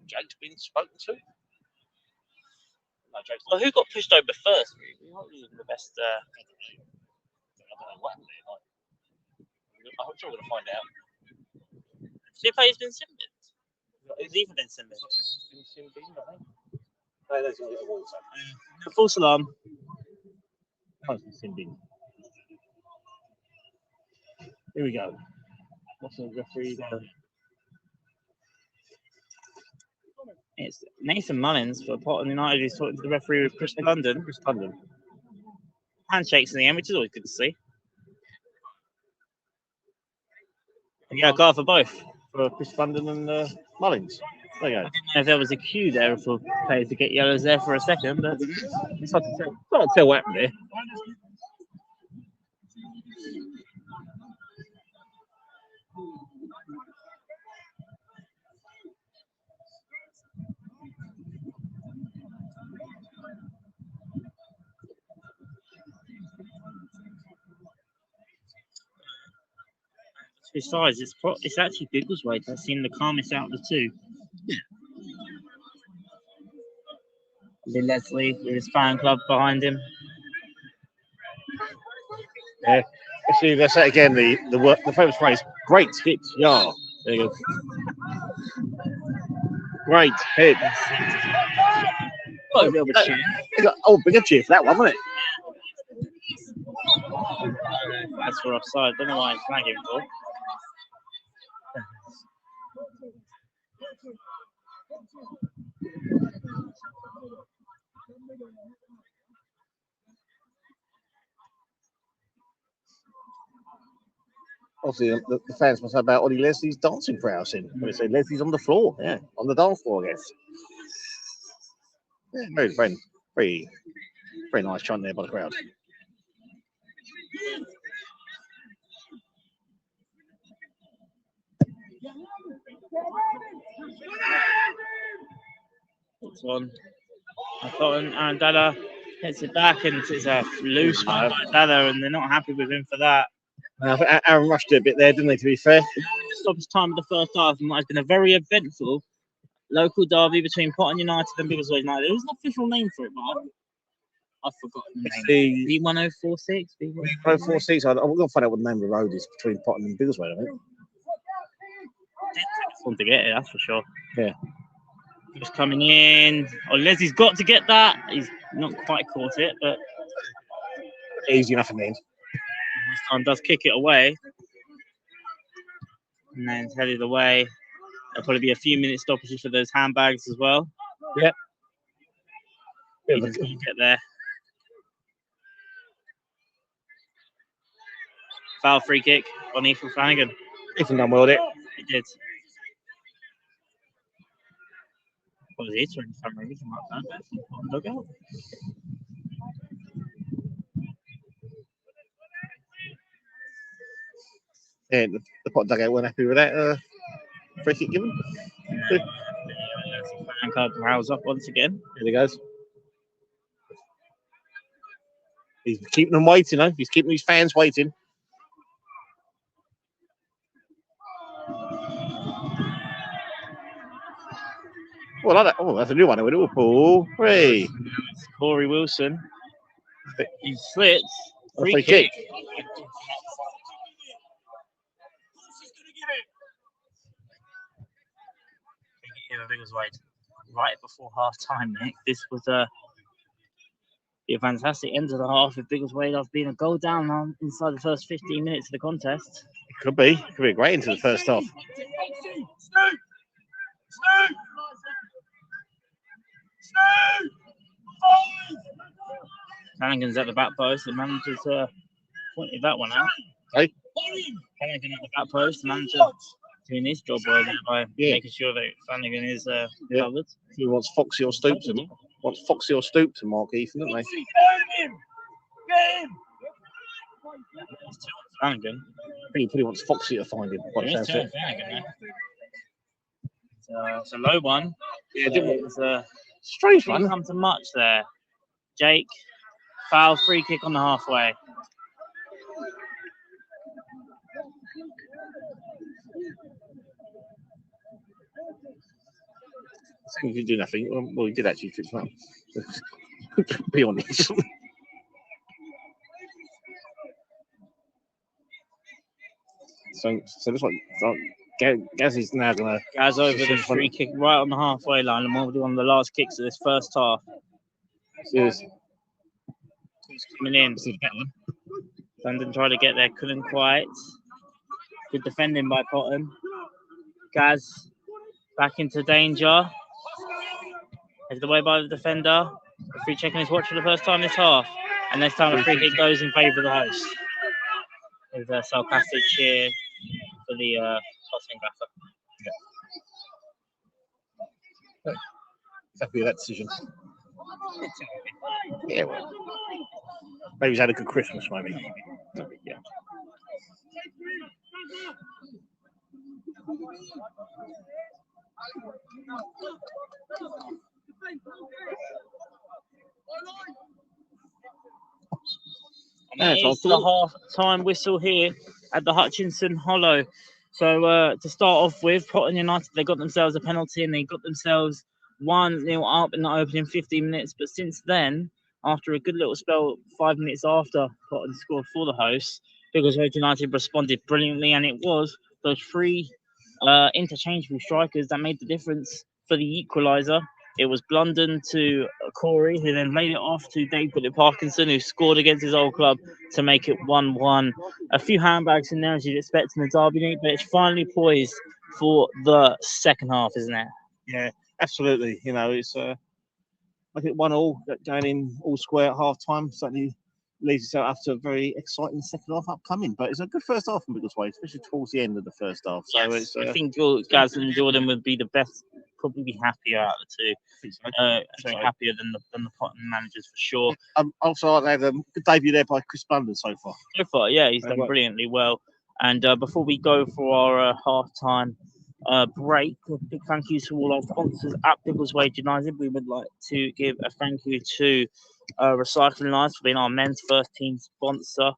Jake's been spoken to? No, Jake's Well, who got pushed over first? We aren't really the best. I don't know what happened there. I'm sure we're going to find out. See if he's been Simbin. He's even been Simbin. No, that's going to get the water. False alarm. Here we go. What's the referee there? It's Nathan Mullins for Potton United who's talking to the referee with Chris London. Chris London. Handshakes in the end, which is always good to see. Yeah, go for both. For Chris London and Mullins. There you go. I didn't know if there was a queue there for players to get yellows there for a second, but It's hard to tell what happened there. two sides, it's actually Biggleswade that seemed the calmest out of the two. Lee Leslie with his fan club behind him. Yeah. See, let's say again the famous phrase, great hit, yeah. There you go. Great hit. Oh, a little bit cheer. Bigger cheer for that one, wasn't it? That's for offside. Don't know why it's flagging for. Obviously, the fans must have about Ollie Leslie's dancing prowess in. When they say Leslie's on the floor, yeah, on the dance floor, I guess. Yeah, very nice chant there by the crowd. It's on. I thought Arandella hits it back and it's a loose one by Dalla, and they're not happy with him for that. I think Aaron rushed it a bit there, didn't they, to be fair? Stoppage time of the first half, and it's been a very eventful local derby between Potton United and Biggleswade United. There was an official name for it, but I've forgotten the name. B1046? B1046. I'm going to find out what the name of the road is between Potton and Biggleswade, I think. Want to get it, that's for sure. Yeah. Just coming in. Oh, Leslie's got to get that. He's not quite caught it, but easy enough in the end. This time does kick it away. And then it's headed away. There'll probably be a few minutes stoppages for those handbags as well. Yeah. He's just going to get there. Foul free kick on Ethan Flanagan. Ethan done well with it. He did. What was he trying to camera? Dugout. Yeah, the Potton dugout weren't happy with that free kick given. Fan card rouse up once again. There he goes. He's keeping them waiting, though. He's keeping his fans waiting. Oh, I like that. Oh, that's a new one. Oh, hey. Corey Wilson. He slits. Free kick. Right before half time, Nick. This was Be a fantastic end to the half if Biggleswade have been a goal down now inside the first 15 minutes of the contest. Could be a great into the first half. Flanagan's at the back post. The manager's pointed that one out. Hey? Flanagan at the back post. The manager doing his job well there by making sure that Flanagan is covered. He wants Foxy or Stoop to mark Ethan, don't they? Flanagan. I think he probably wants Foxy to find him. It's a low one. It's a strange one. Come to much there. Jake, foul, free kick on the halfway. He didn't do nothing. Well, he did actually fix him up. Be honest. So it looks like Gaz is now going to... Gaz over the free kick right on the halfway line, and one of the last kicks of this first half. Cheers. He's coming in. London tried to get there, couldn't quite. Good defending by Potton. Gaz back into danger. Headed away by the defender. Referee checking his watch for the first time this half. And this time a free kick goes in favour of the host. With a sarcastic cheer for the tossing gaffer. Yeah. Happy with that decision. Yeah, well. Maybe he's had a good Christmas, maybe. Yeah. It's the half-time whistle here at the Hutchinson Hollow. So to start off with, Potton United, they got themselves a penalty and they got themselves 1-0 up in the opening 15 minutes. But since then, after a good little spell, 5 minutes after Potton scored for the hosts, Biggleswade United responded brilliantly, and it was those three interchangeable strikers that made the difference for the equaliser. It was Blunden to Corey, who then laid it off to Dave Parkinson, who scored against his old club to make it 1-1. A few handbags in there, as you'd expect in the derby, but it's finally poised for the second half, isn't it? Yeah, absolutely. You know, it's I think 1-1 going in all square at half time certainly leads itself up to a very exciting second half upcoming. But it's a good first half from Biggleswade, especially towards the end of the first half. So yes, I think Gaz and Jordan would be the best, probably be happier out of the two. Happier than the Potton managers for sure. Also, they had a good debut there by Chris Blunden so far. So far, yeah, he's done brilliantly well. And before we go for our half-time break, a big thank you to all our sponsors at Biggleswade United. We would like to give a thank you to Recycling Lines for being our men's first team sponsor.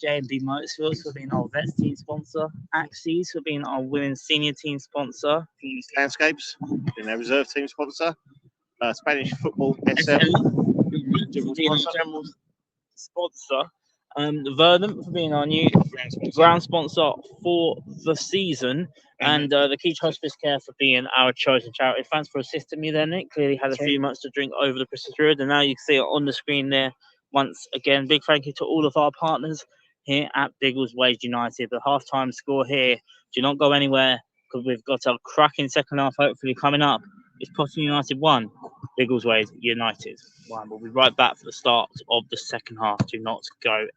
J&B Motorsports for being our vets team sponsor. Axes for being our women's senior team sponsor. Landscapes being their reserve team sponsor. Spanish Football SM general sponsor. Verdant for being our new ground sponsor for the season, and the Keach Hospice Care for being our chosen charity. Thanks for assisting me there, Nick. Clearly had a few months to drink over the Christmas period, and now you can see it on the screen there once again. Big thank you to all of our partners here at Biggleswade United. The half-time score here, do not go anywhere, because we've got a cracking second half hopefully coming up. It's Potton United 1, Biggleswade United 1. We'll be right back for the start of the second half. Do not go anywhere.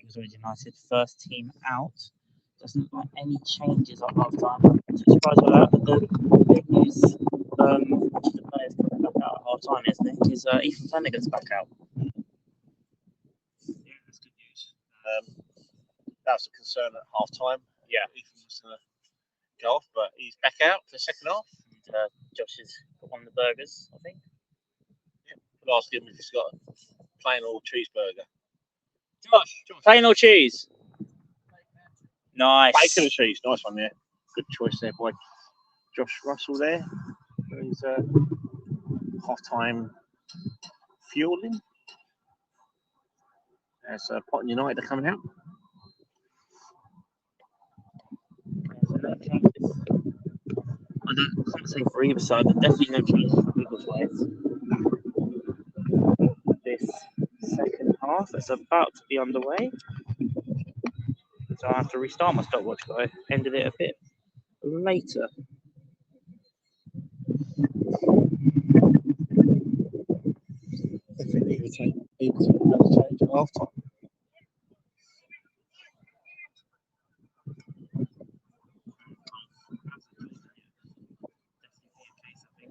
Biggleswade United, first team out. Doesn't look like any changes at half time. I'm surprised with that. But the big news, which the players coming back out at half time, isn't it? Is Ethan Flanagan's back out. Yeah, that's good news. That was a concern at half time. Yeah. Ethan was going to go off, but he's back out for the second half. And, Josh has got one of the burgers, I think. Yeah. But ask him if he's got a plain or cheeseburger. Josh, plain or cheese? Nice. Bacon and cheese, nice one there. Good choice there, boy. Josh Russell there. He's half-time fueling. There's Potton United coming out. No changes. I can't say for either side, but definitely no changes for Biggleswade. This second half is about to be underway. So I have to restart my stopwatch, but I ended it a bit later. I think he would take another change at half time.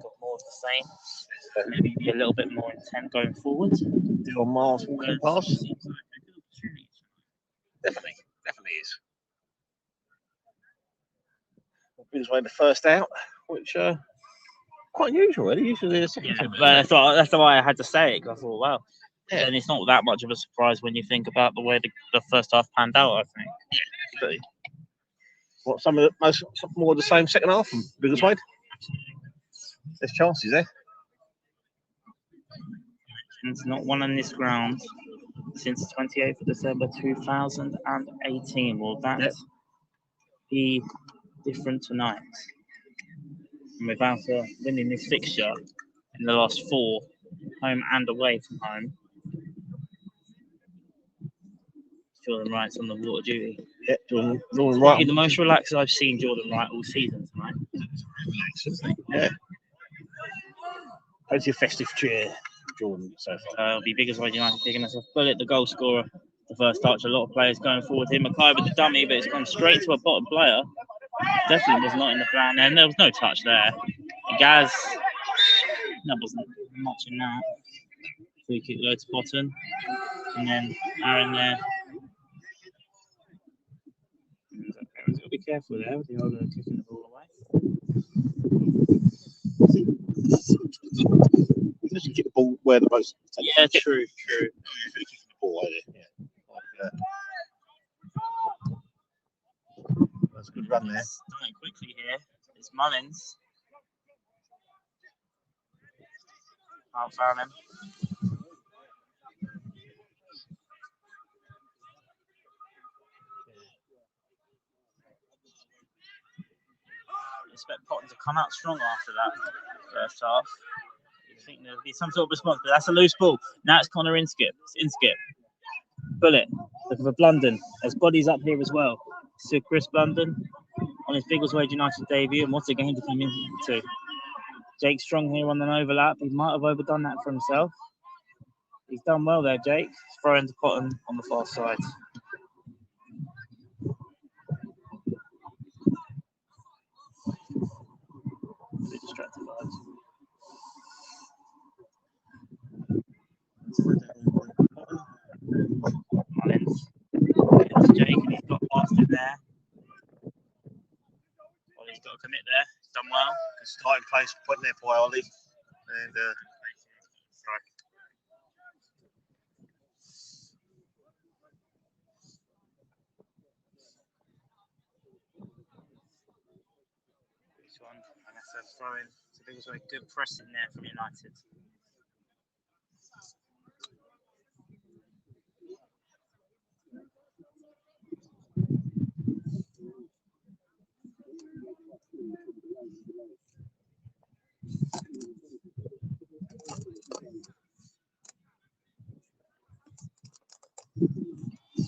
Got more of the same. Maybe be a little bit more intent going forward. Dylan Miles walking past. Definitely is. Biggleswade the first out, which quite unusual, really. Usually the second team. But that's why I had to say it, because I thought, well, yeah. And it's not that much of a surprise when you think about the way the first half panned out, I think. Yeah, what, some more of the same second half from Biggleswade? There's chances there. It's not won on this ground since 28th of December 2018. Will that be different tonight? And without winning this fixture in the last 4, home and away from home, Jordan Wright's on the water duty. Yeah, Jordan Wright. The most relaxed I've seen Jordan Wright all season tonight. Yeah. How's your festive cheer, Jordan, so far? It'll be Biggleswade United picking us off. Bullet, the goal scorer, the first touch. A lot of players going forward here. Mackay with the dummy, but it's gone straight to a bottom player. Definitely was not in the plan, and there was no touch there. And Gaz, that wasn't much in that. Free kick low to Potton, and then Aaron there. Aaron's got to be careful there with the old kicking the ball away. Just get the ball where the most. Yeah, true. The ball yeah. That's a good run there. Starting quickly here. It's Mullins. Can't foul him. I expect Potton to come out strong after that first half. You think there'll be some sort of response, but that's a loose ball. Now it's Connor Inskip. It's Inskip. Bullet. Looking for Blunden. There's bodies up here as well. So Chris Blunden on his Biggleswade United debut, and what's a game to come into? Jake Strong here on an overlap. He might have overdone that for himself. He's done well there, Jake. He's throwing to Potton on the far side. A bit distracted vibes. Mullins. It's Jake, and he's got past it there. Well, he's got to commit there. He's done well. Good starting place, putting there by Ollie. And this one, and that's a throw in. So there was a good pressing there from United.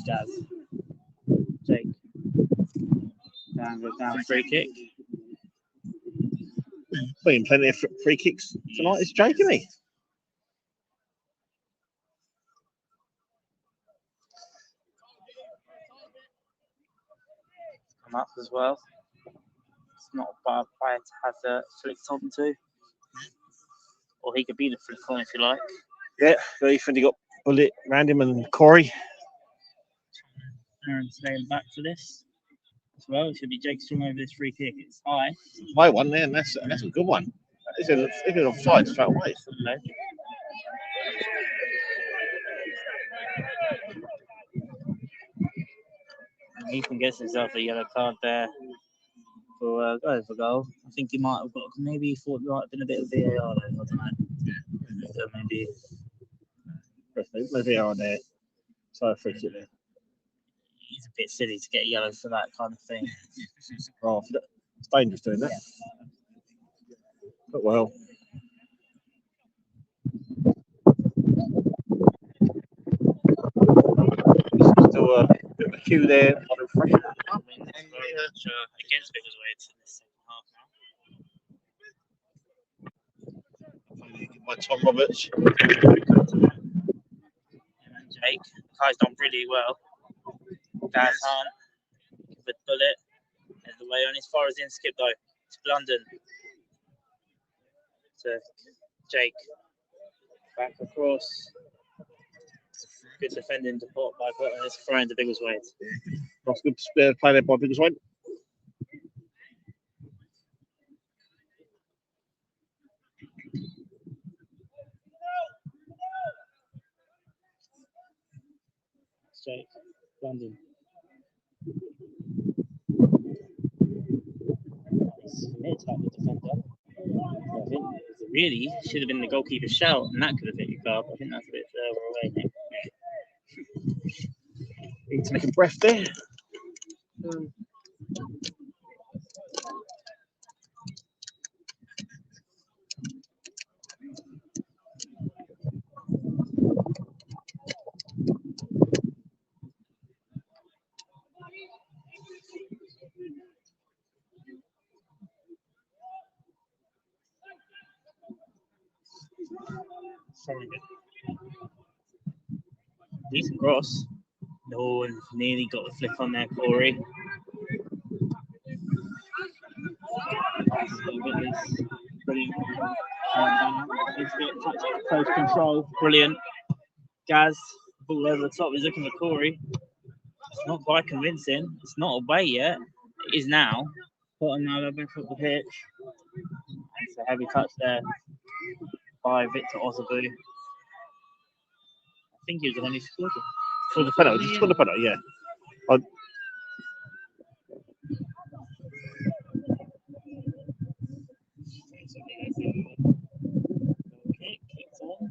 Jazz. Jake. Down free kick. Been plenty of free kicks tonight. It's Jake, isn't he? come up as well. It's not a bad player to have the flicked onto. Or he could be the flick on if you like. Yeah, Ethan, you got Bullet, Random, and Corey. Aaron staying back for this as well. It should be Jake Strong over this free kick. It's high. High one there, and that's a good one. It's an offside straight away. Ethan gets himself a yellow card there for goal. I think he might have got, maybe he thought there might have been a bit of VAR there. I don't know. So maybe. No VAR there. So I think it there. He's a bit silly to get yellow for that kind of thing. Oh, it's dangerous doing that. Yeah. But well. Still a bit of a queue there on a fresh. Against Biggleswade in this second half now. By Tom Roberts. And Jake. Kai's done really well. Gaz Hunt with Bullet. There's the way on as far as in skip though. To London. To Jake. Back across. Good defending to Pot by Potton. It's throwing to Biggleswade. That's good play there by Biggleswade. Jake, London. Smith type of defender. I think it really should have been the goalkeeper's shout, and that could have hit your car. But I think that's a bit further away now. Need to make a breath there. Decent cross. No, and nearly got the flick on there, Corey. Brilliant. Close control. Brilliant. Gaz, ball over the top. He's looking for Corey. It's not quite convincing. It's not away yet. It is now. Potton now back up the pitch. It's a heavy touch there by Victor Ozabu. I think he was the one who scored it. For the penalty, he scored the penalty, yeah. Okay, kicks on.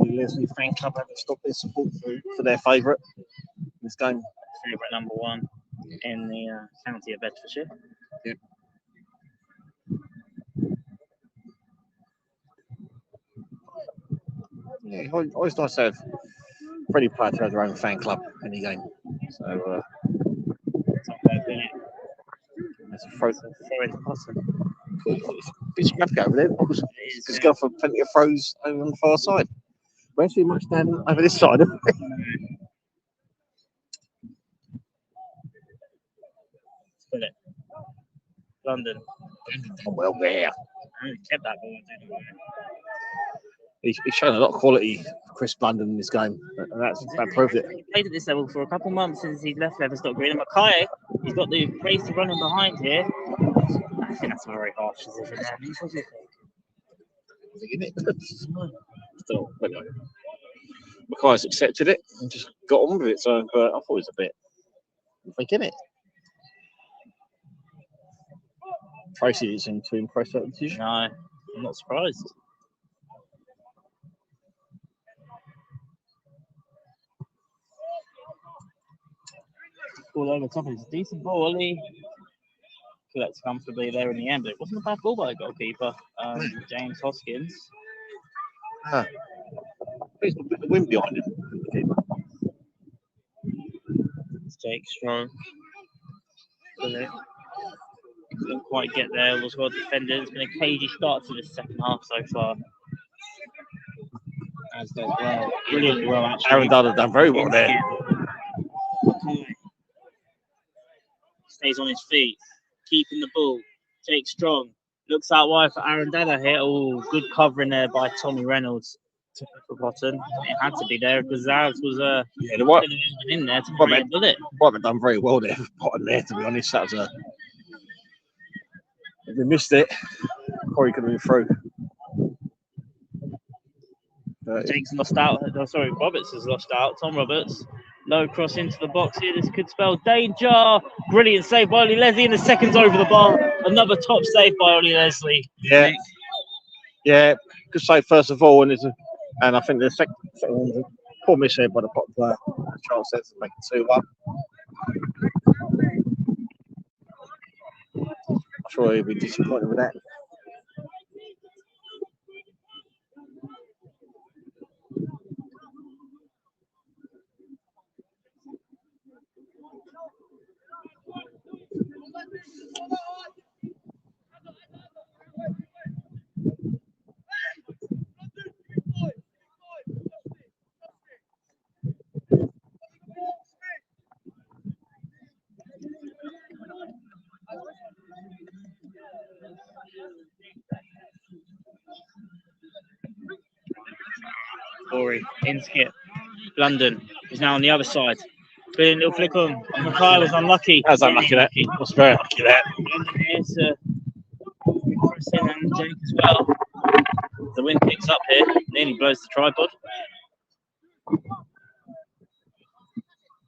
Arlesey fan club had to stop their support for their favourite in this game. Favourite number one in the county of Bedfordshire. Yep. Yeah, always nice to have Freddie player to have their own fan club in the game. So, that's a throw into Potton. Big scrap over there. He's going for plenty of throws over on the far side. Where's too much down over this side? Spin it. London. Oh, well, there. He kept that ball, didn't he? He's shown a lot of quality, Chris London, in this game, and that proved it. He played at this level for a couple of months since he left Leverstock Green. And Mackay, he's got the pace to run in behind here. I think that's a very harsh decision there. What do you think? Still, anyway. Mackay's accepted it and just got on with it, so but I thought it was a bit thinking it. Tracy isn't too impressed with that decision. No, I'm not surprised. Ball over top. It's a decent ball. He collects comfortably there in the end, but it wasn't a bad ball by the goalkeeper, James Hoskins. There's a bit of wind behind him. It's Jake Strong. Couldn't quite get there. Was well defended. It's been a cagey start to this second half so far. As does well. Brilliantly well, actually. Aaron Dudley done very well there. Stays on his feet, keeping the ball. Jake Strong looks out wide for Aaron Dudley here. Oh, good covering there by Tommy Reynolds. For Potton. It had to be there because Alex was in there to bring it. Potton done very well there for Potton there, to be honest. That was if they missed it, Corey could have been through. Jake's lost out. Oh, sorry, Roberts has lost out. Tom Roberts. Low cross into the box here. This could spell danger. Brilliant save by Ollie Leslie, and the second's over the bar. Another top save by Ollie Leslie. Yeah. Yeah, good save first of all, and I think the second one's a poor miss here by the Potton player. Charles says to make it 2-1. I'm sure he'll be disappointed with that. Corey in skip. London is now on the other side. Brilliant little flick on. Mackay was unlucky. That was unlucky, that. I was very unlucky, that. London here to press in, and Jake as well. The wind picks up here. Nearly blows the tripod.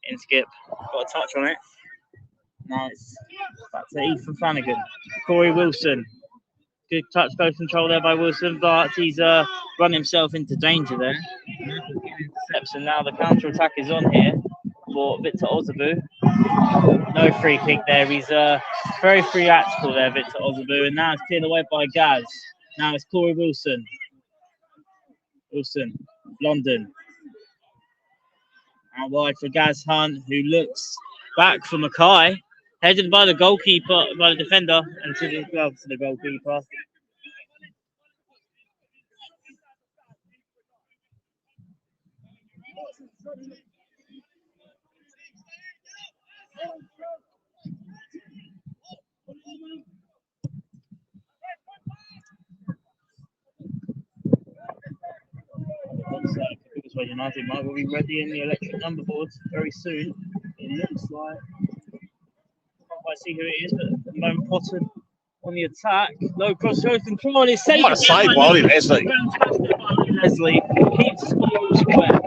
In skip. Got a touch on it. Now it's back to Ethan Flanagan. Corey Wilson. Good touch, goal control there by Wilson, but he's run himself into danger there. Intercepts, and now the counter attack is on here for Victor Ozabu. No free kick there. He's very free tactical there, Victor Ozabu, and now it's cleared away by Gaz. Now it's Corey Wilson. London. Out wide for Gaz Hunt, who looks back for Mackay. Headed by the goalkeeper, by the defender, and to the goalkeeper. Looks like West United might be ready in the electric number boards very soon. It looks like. I see who it is, but at the moment Potton on the attack. Low cross goes control. It's saved. What a save by Ollie Leslie. Leslie keeps the ball square.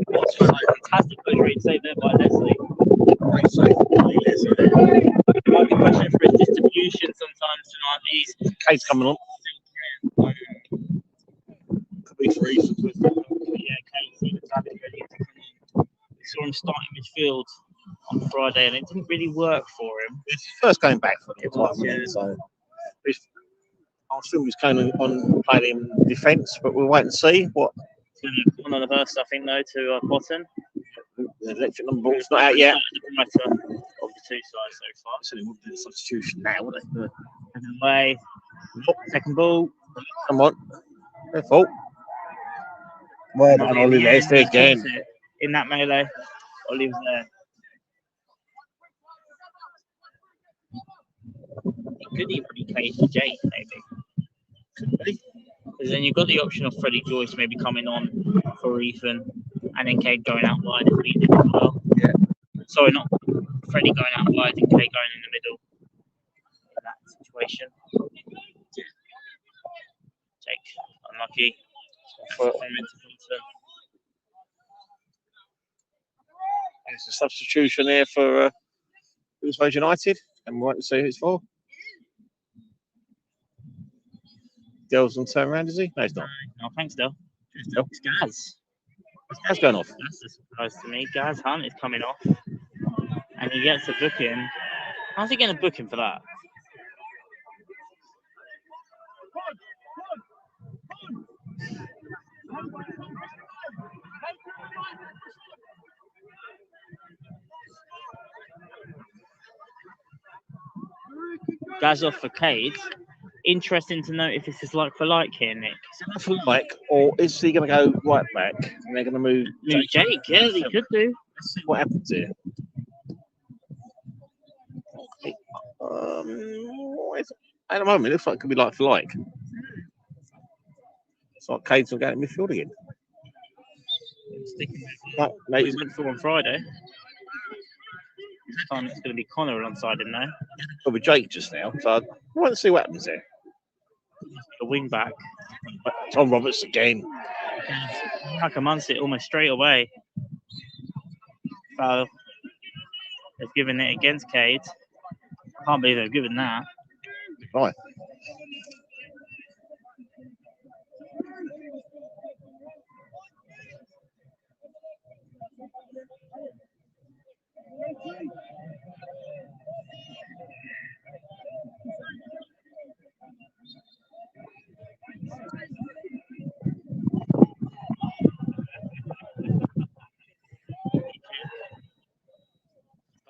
It's just like a fantastic close save there by Leslie. Great save by Ollie Leslie there. Might be questioning for his distribution sometimes tonight. These Kate's coming on. Could be for reasons. Yeah, Kate's even ready to come in. We saw him starting midfield on Friday, and it didn't really work for him. It's his first game back for him, yeah. So I assume he's going on playing in defence, but we'll wait and see what. One of the first, I think, though, to Potton. The electric number ball's not out yet. The better of the two sides so far. So they wouldn't do the substitution now, would they? Away. Second ball. Come on. Their fault. Well done, Ollie Leslie again. In that melee, Ollie was there. It could even be KJ, maybe. Could be. Because then you've got the option of Freddie Joyce maybe coming on for Ethan, and then Kate going out wide if needed as well. Yeah. Sorry, not Freddie going out wide and Kate going in the middle. In that situation. Jake, unlucky. It's a substitution here for West United, and we want to see who it's for. Dell's on turn around, is he? No, he's not. No, thanks, Dell. It's Dell. It's Gaz. What's Gaz going off? That's a surprise to me. Gaz Hunt is coming off, and he gets a booking. How's he getting a booking for that? Gazov for Cade. Interesting to note if this is like for like here, Nick. For like, or is he going to go right back and they're going to move Jake? Yeah, they could do. Let's see what happens here. At the moment, it looks like it could be like for like. It's like Cade's will go in midfield again. No, we went for on Friday. This time it's going to be Connor alongside him now. It'll be Jake just now, so I want to see what happens there. The wing back. Tom Roberts again. Hutchinson it almost straight away. Foul. They've given it against Cade. Can't believe they've given that. Right.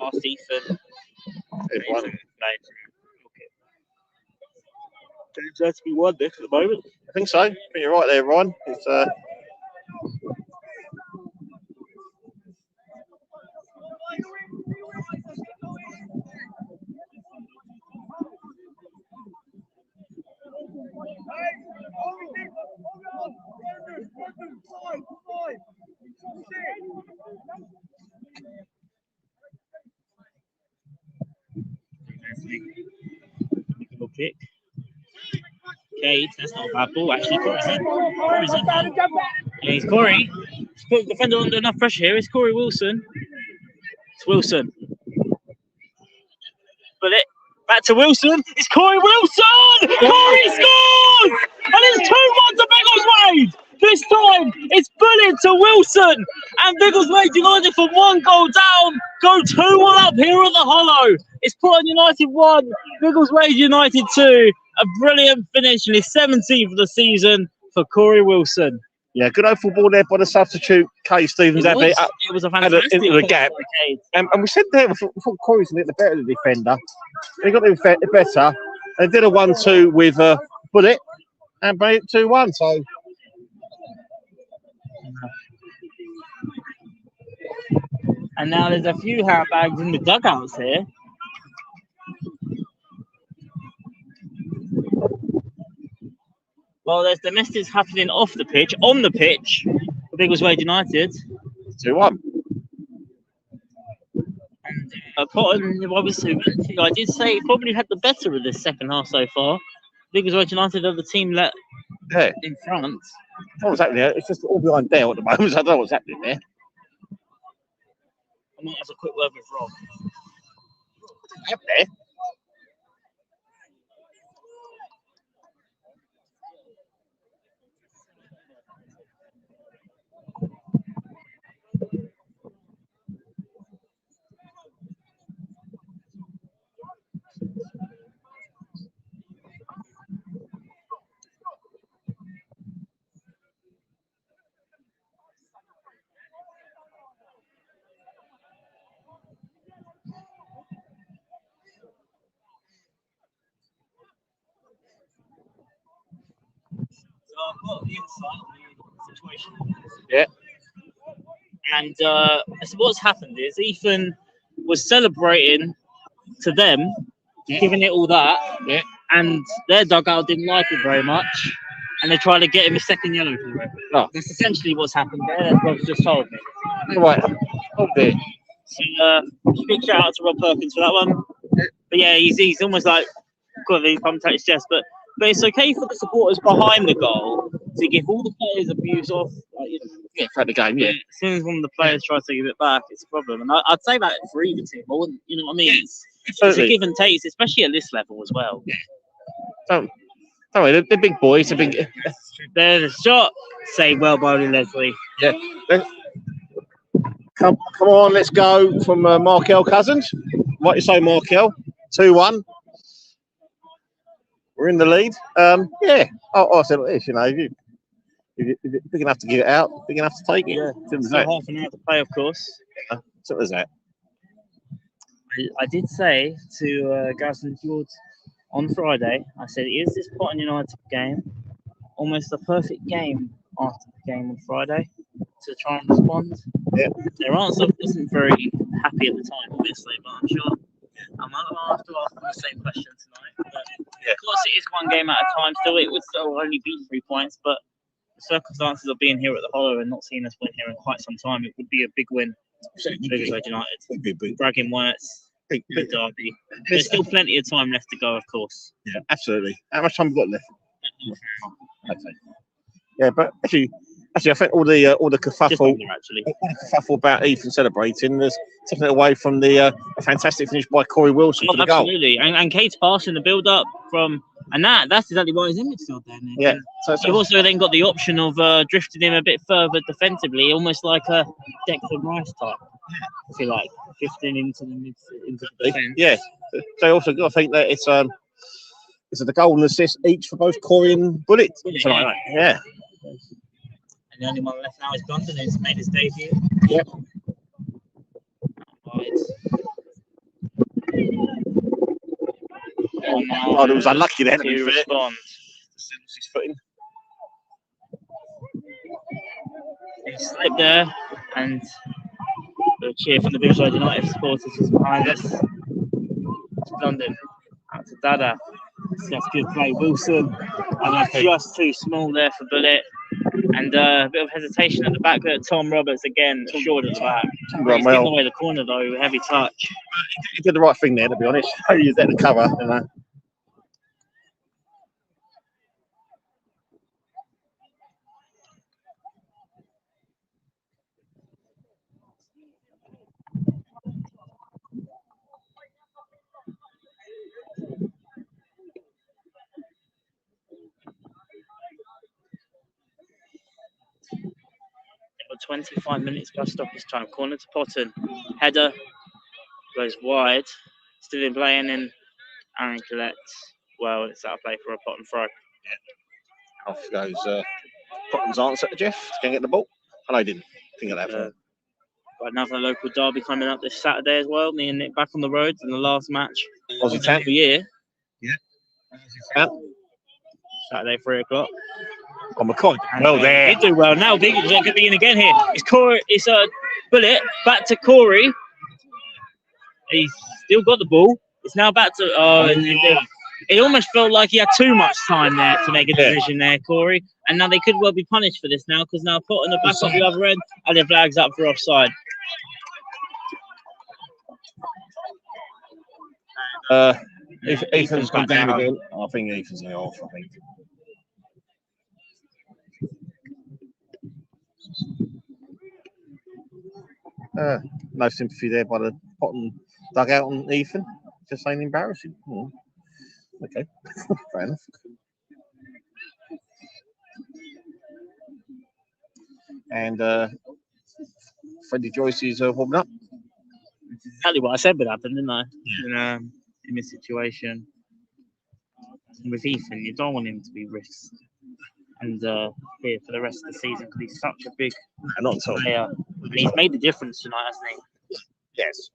Last Ethan. Game's has to be won this at the moment. I think so. I think you're right there, Ryan. It's kick. Cade, that's not a bad ball actually. Corey's in there. Yeah, he's Corey. He's put the defender under enough pressure here. It's Corey Wilson. It's Wilson. But it back to Wilson. It's Corey Wilson! Corey scores! And it's 2-1 to Biggleswade! This time it's bullet to Wilson! And Biggleswade United from 1 goal down go 2-1 up here at the Hollow. It's Potton United 1, Biggleswade United 2. A brilliant finish in his 17th of the season for Corey Wilson. yeah, good old football there by the substitute, Kay Stevens. It was a fantastic into the gap. And we said there, we thought Corey's a little better than the defender. He got the better. They did a 1-2 with Bullet and made it 2-1. So. And now there's a few handbags in the dugouts here. Well, there's domestics happening off the pitch, on the pitch for Biggleswade United. 2-1. And Potton, obviously, I did say he probably had the better of this second half so far. Biggleswade United are the team let in front. I don't know what's happening there. It's just all behind Dale at the moment, so I don't know what's happening there. I might have a quick word with Rob. What's happening there? I've got the insight on the situation. Yeah. And what's happened is Ethan was celebrating to them, giving it all that, and their dugout didn't like it very much, and they tried to get him a second yellow for it. Oh. That's essentially what's happened there. That's Rob's just told me. Right. Okay. So, big shout out to Rob Perkins for that one. But yeah, he's almost like got the come touch his chest, but it's okay for the supporters behind the goal to give all the players abuse off. Like, throughout the game, As soon as one of the players tries to give it back, it's a problem. And I'd say that for either team. I wouldn't, you know what I mean? It's a give and take, especially at this level as well. Yeah. Don't worry, they're big boys. They're big. There's a shot. Say well by Leslie. Yeah. Come on, let's go from Markel Cousins. What you say, Markel? 2-1. We're in the lead. Yeah. I said like this, you know, if you're big enough to get it out, big enough to take it. Yeah. Still half an hour to play, of course. Yeah. So there's that. I did say to Gaz and George on Friday, I said, is this Potton United game almost a perfect game after the game on Friday to try and respond? Yeah. Their answer wasn't very happy at the time, obviously, but I'm sure I'll have to ask them the same question tonight. But Yeah. of course, it is one game at a time still. It would still only be 3 points, but the circumstances of being here at the Hollow and not seeing us win here in quite some time, it would be a big win for Biggleswade United. Would be big. Bragging Whites, Big. derby. There's still plenty of time left to go, of course. Yeah, absolutely. How much time have we got left? Okay. Yeah, but actually, I think all the kerfuffle, about Ethan celebrating, there's taken it away from the fantastic finish by Corey Wilson for the goal. Absolutely, and Kate's passing the build-up from, and that's exactly why he's in midfield there. Nick. Yeah. So you've also then got the option of drifting him a bit further defensively, almost like a Declan Rice type, if you like, drifting into the defence. Yeah. They also got to think that it's the goal and assist each for both Corey and Bullet. Yeah. And the only one left now is Blunden, who's made his debut. Yep. Oh, it was unlucky then. To respond. His footing. He slipped there, and the cheer from the Biggleswade United supporters is behind us. It's Blunden. Out to Dada. That's good play, Wilson. And just too small there for Bullet. And a bit of hesitation at the back there. Tom Roberts again, short at the back. He's getting away the corner though, with heavy touch. He did the right thing there, to be honest. He used that to cover, you know. Got 25 minutes plus stoppage time. Corner to Potton. Header goes wide. Still in playing in Aaron collects. Well, it's out of play for a Potton throw. Yeah. Off goes Potton's answer to Jeff to get the ball. And I didn't think of that. Got another local derby coming up this Saturday as well. Me and Nick back on the road in the last match. Aussie Town. Year. Yeah. Saturday, 3 o'clock. Oh my God! Well, there. He do well now. Big could be in again here. It's Corey. It's a Bullet back to Corey. He's still got the ball. It's now back to. It almost felt like he had too much time there to make a decision there, Corey. And now they could well be punished for this now, because now Potton are back on the other end and the flag's up for offside. Ethan's gone down again. I think Ethan's off. I think. No sympathy there by the Potton dugout on Ethan. Just saying embarrassing. Okay, fair enough. And Freddie Joyce is warming up. That's exactly what I said would happen, didn't I? Yeah. In this situation. With Ethan, you don't want him to be risked. And here for the rest of the season, because he's such a big player. And he's made the difference tonight, hasn't he? Yes.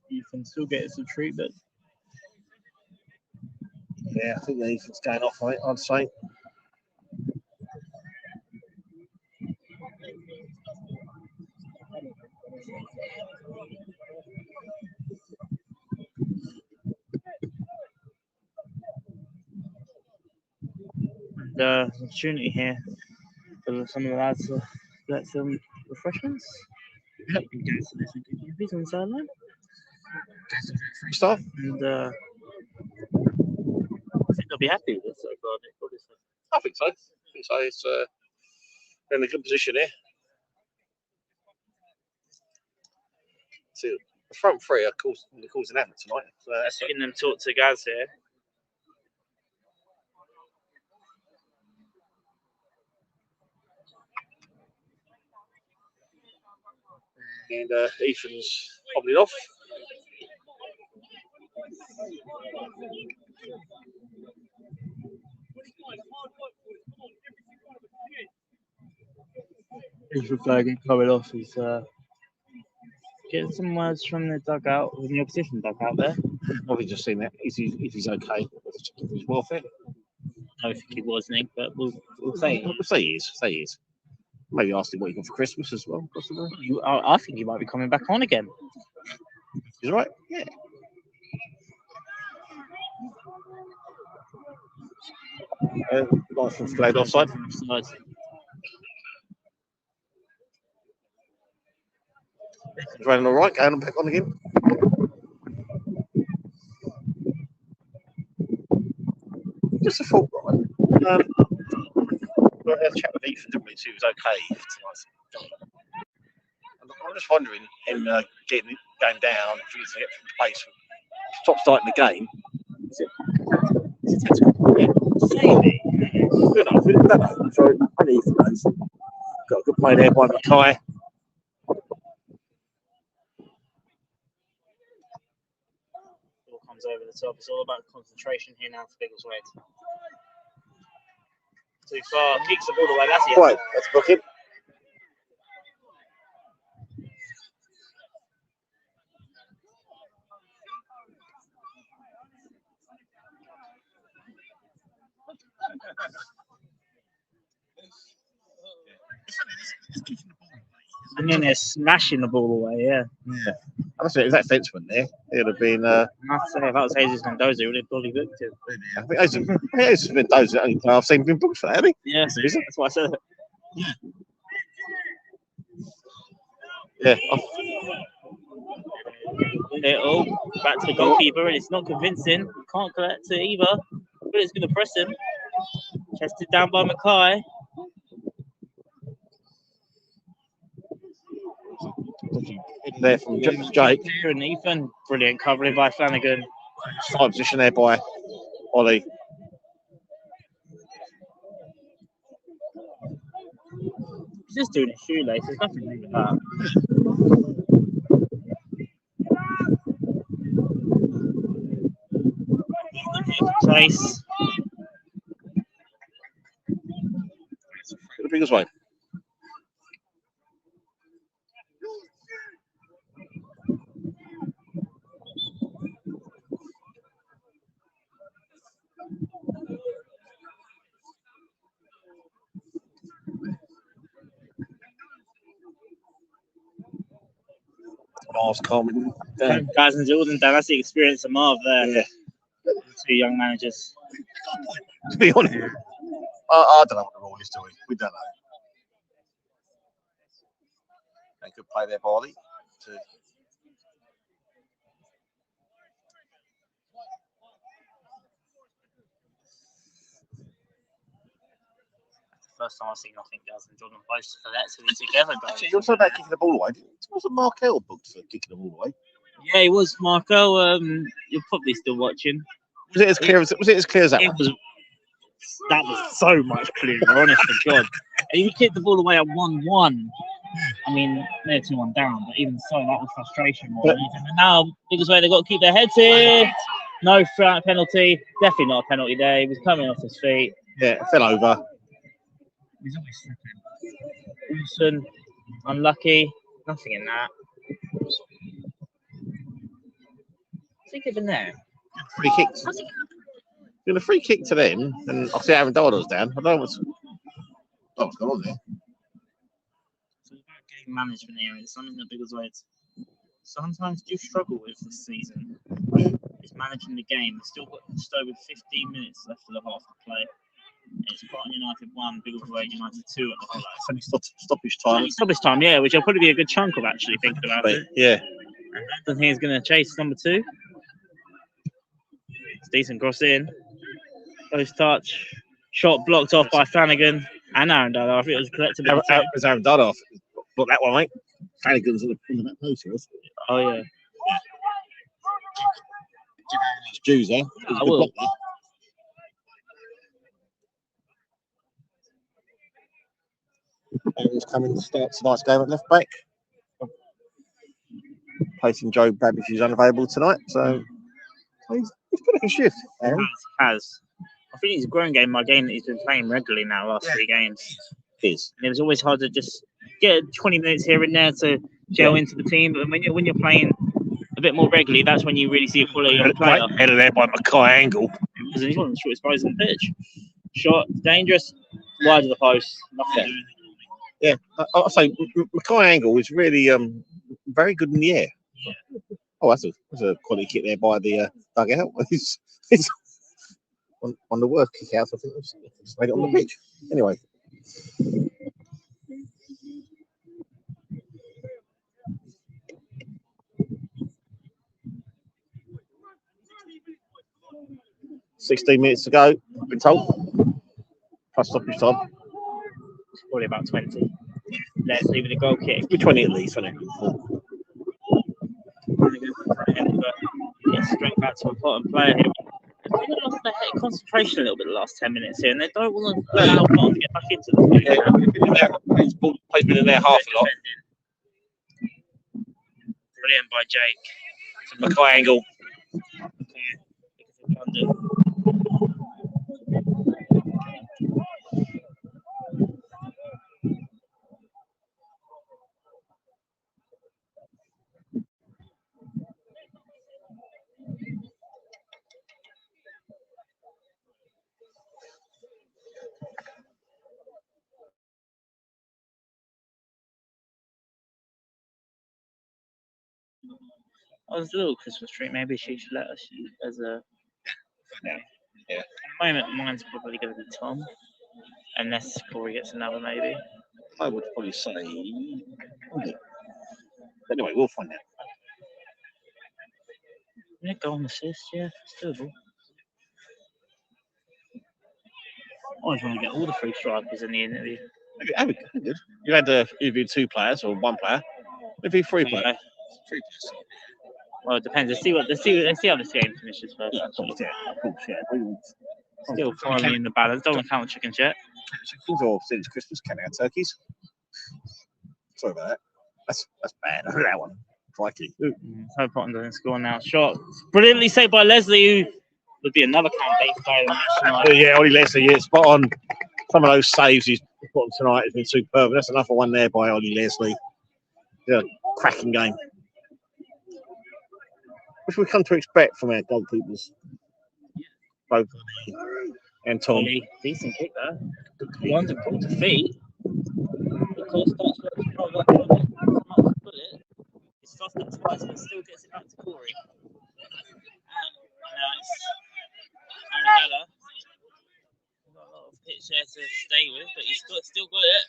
Ethan still getting some treatment. Yeah, I think Ethan's going off, I'd say. The opportunity here for some of the lads to let some refreshments. Yep. You can go to this and get movies on the sideline. Free stuff. And I think they'll be happy with this so far, Nick. What do you think? I think so. It's in a good position here. See, the front three are causing effort tonight. So Let's get them talk to Gaz here. And Ethan's probably off. Ethan Bergen coming off. He's getting some words from the dugout, from the opposition dugout there. I've just seen that. If he's okay, his welfare. I don't think he was, Nick, but we'll say We'll say he is. Say he is. Maybe ask him what he got for Christmas as well, possibly. I think he might be coming back on again. He's right. Yeah. Nice and flagged offside. He's running all right. Going back on again. Just a thought, right? We had a chat with Ethan, didn't we? See, he was okay tonight. I'm just wondering, him going down, trying to get from pace, stop starting the game. Is it tactical? Yeah. Maybe. Good enough. So, I need Ethan knows. Got a good play there by Mackay. Ball comes over the top. It's all about concentration here now for Biggleswade. Too far. Kicks the ball away. That's it. Right, let's book him. And then they're smashing the ball away, yeah. That's it. Is that fenceman there? It would have been. I must say, if that was Jesus Mendoza, he would have probably booked him. I think it's Mendoza. The only player I've seen been booked for that, hasn't he? Yeah, that's why I said it. Yeah. Little back to the goalkeeper, and it's not convincing. Can't collect to either. But it's going to press him. Chested down by Mackay. There from Jake. And Ethan. Brilliant covering by Flanagan. Side position there by Ollie. He's just doing a shoelace. There's nothing wrong with that. Place. The biggest way. Marv's calming down. Guys and Jordan, Dan, that's the experience of Marv there. Yeah. Two young managers. To be honest, I don't know what the rule is, do we? We don't know. They could play their body to. First time I've seen, I think, Gaz and Jordan both collectively together. Actually, you're talking about kicking the ball away. Wasn't Markel booked for kicking the ball away? Yeah, he was, Marco. You're probably still watching. Was it as clear as that? It was. That was so much clearer, honest to God. And he kicked the ball away at 1-1. I mean, they're 2-1 down, but even so, that was frustration more than anything. And now, Biggleswade, they've got to keep their heads here. No penalty. Definitely not a penalty there. He was coming off his feet. Yeah, fell over. He's always slipping. Wilson, unlucky. Nothing in that. What's he given there? Free kicks. Doing a free kick to them, and I see Aaron Dardo's down. I don't know what's going on there. It's about game management here. It's something that Biggleswade sometimes do struggle with this season. It's managing the game. They've still got just over 15 minutes left of the half to play. It's Potton United 1, Biggleswade United 2 at the Hollow. It's only stoppage time. Stoppage time, yeah, which will probably be a good chunk of actually thinking about it. Yeah. I think he's going to chase number 2. It's decent cross in. Close touch. Shot blocked off by Flanagan and Aaron Dada. I think it was collected. It was Aaron Dada. Block that one, mate. Flanagan's in the back post here. Oh, yeah. It's Jews, eh? I will. He's coming to start tonight's game at left back. Placing Joe Babbage, who's unavailable tonight, so he's put a shift. Has. I think he's a growing game by game that he's been playing regularly now last 3 games. It is. And it was always hard to just get 20 minutes here and there to gel into the team, but when you're playing a bit more regularly, that's when you really see a quality of the player. Headed there by Mackay Angle. Because he's one of the shortest players on the pitch. Shot, dangerous, wide of the post. Nothing. Yeah, I'll say Mackay Angle is really very good in the air. Yeah. Oh, that's a quality kick there by the dugout. He's on the worst kick out. I think he's made it on the pitch. Anyway. $16 minutes to go, I've been told. Plus stoppage time. It's probably about 20. Let's leave it a goal kick. Be 20 at least, isn't it? Get straight back to a Potton player here. They've kind of lost their head concentration a little bit the last 10 minutes here, and they don't want to allow Potton to get back into the game. He's been in there half a lot. Brilliant by Jake. Mackay Angle. London. 'Oh, there's a little Christmas tree. Maybe she should let us use as a. Yeah. At the moment, mine's probably going to be Tom, unless Corey gets another, maybe. I would probably say. Anyway, we'll find out. Yeah, goal and assist, yeah, it's doable. I just want to get all the 3 strikers in the interview. That'd be good. You had either 2 players or 1 player. Maybe 3 players. 3 players. Well, it depends. Let's see how this game finishes first. Yeah, of course, yeah. Still finally in the balance. Don't want to count chickens yet. Chickens or since Christmas, can out turkeys. Sorry about that. That's bad. That one. Crikey. Hope Potton doesn't score now. Shot brilliantly saved by Leslie, who would be another candidate for player of the match tonight. Yeah, Ollie Leslie, yeah, spot on. Some of those saves he's put on tonight has been superb. That's another one there by Ollie Leslie. Yeah, cracking game. Which we come to expect from our goalkeepers. Both and Tom. Ollie, decent kick there. One's a pull to feet. Of course, starts with it. It's stuffed it twice, but still gets it back to Corey. And now it's Aaron. Got a lot of pitch there to stay with, but he's still got it.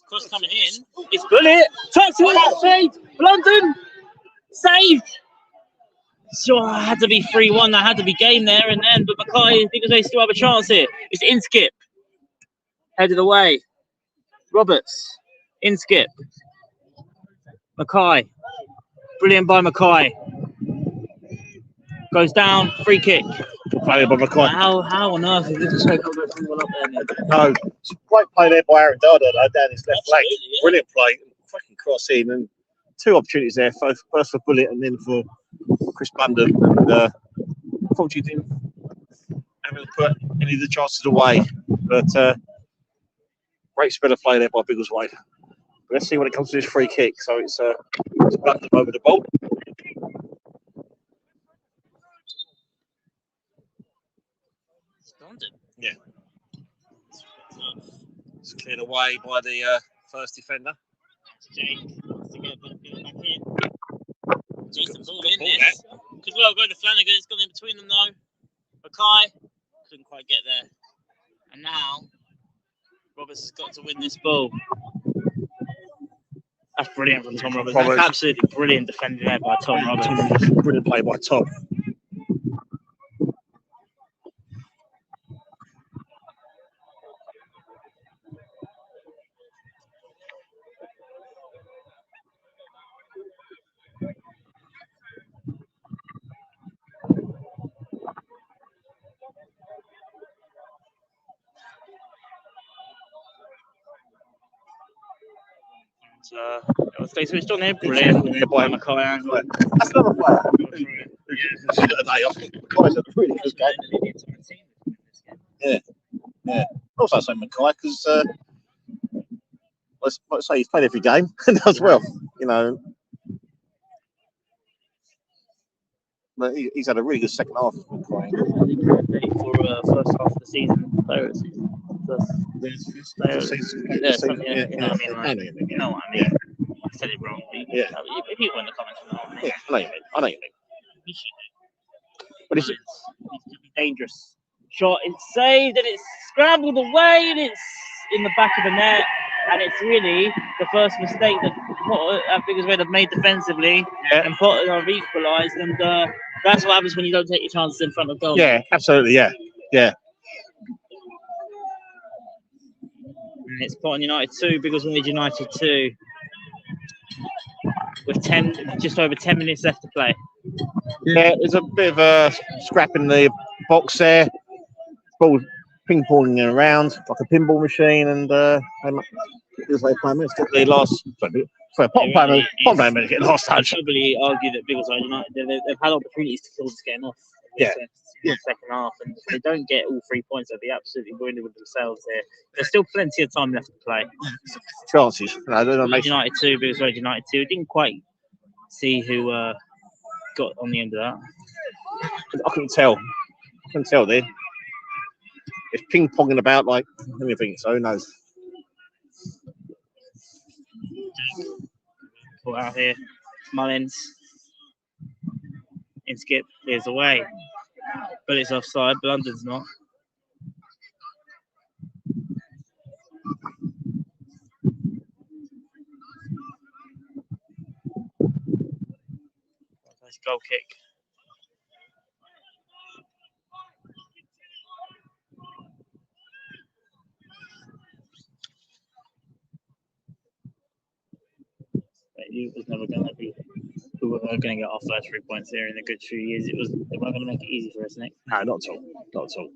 Cross coming in. It's bullet. Touch it. Saved. London. Saved. Sure, it had to be 3-1. That had to be game there and then. But Mackay, because they still have a chance here. It's Inskip. Headed away. Roberts. Inskip. Mackay. Brilliant by Mackay. Goes down. Free kick. Play by Mackay. How on earth is this take over everyone up there? No, it's a great play there by Aaron Dada down his left leg. Yeah. Brilliant play. Fucking cross in and 2 opportunities there. First for Bullet and then for Chris Bundon. And unfortunately didn't able to put any of the chances away. But great spread of play there by Biggleswade. Let's see when it comes to this free kick. So it's Bundon over the ball. Yeah. It's cleared away by the first defender. Jake wants to get a bit back in. Decent ball in this. Could well go to Flanagan. It's gone in between them though. Mackay couldn't quite get there. And now, Roberts has got to win this ball. That's brilliant from Tom Roberts. That's absolutely brilliant defending there by Tom Roberts. Brilliant play by Tom. Stay switched on there. Brilliant. By McCoy. That's another player. She's got a day off. McCoy's a really good game. Yeah. Yeah. Also, say McCoy because let's say he's played every game and does well. You know. But he's had a really good second half. For first half of the season. You know what I mean? I said it wrong. Yeah. If you want to comment on that, yeah, I know you mean. But it's dangerous. Shot, it's saved and it's scrambled away and it's in the back of the net. And it's really the first mistake that Biggleswade have made defensively. And Potton have equalised. And that's what happens when you don't take your chances in front of goal. Yeah, absolutely. Yeah. And it's Potton United 2, Biggleswade United 2. With just over 10 minutes left to play. Yeah, there's a bit of a scrap in the box there. Ball ping-ponging around like a pinball machine, and Potton managed to get the last touch. I'd probably argue that Biggleswade United they've had opportunities to kill this game off. Yeah. Second half, and if they don't get all 3 points, they'll be absolutely wounded with themselves here. There's still plenty of time left to play. Chances. United 2, Biggleswade United 2. Didn't quite see who got on the end of that. I couldn't tell there. It's ping-ponging about like anything, so who knows? Caught out here. Mullins. In skip, clears away. But it's offside, but London's not. Nice goal kick. It was never going to be. We were going to get our first 3 points here in a good few years. They weren't going to make it easy for us, Nick. No, not at all. Not at all.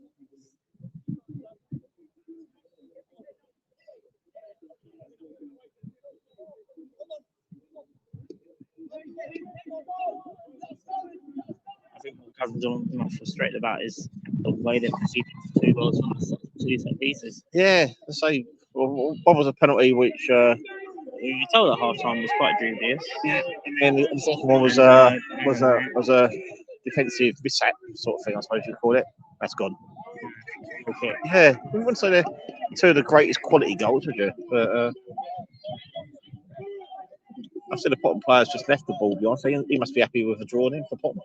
I think what Cousins are most frustrated about is the way they've conceded 2 goals from 2 set pieces. Yeah, so one was a penalty which you could tell at half time was quite dubious. Yeah, and the second one was a defensive mishap sort of thing, I suppose you'd call it. That's gone. Okay. Yeah, we wouldn't say they're 2 of the greatest quality goals, would you? But I've seen the Potton players just left the ball, to be honest. He must be happy with the draw in for Potton.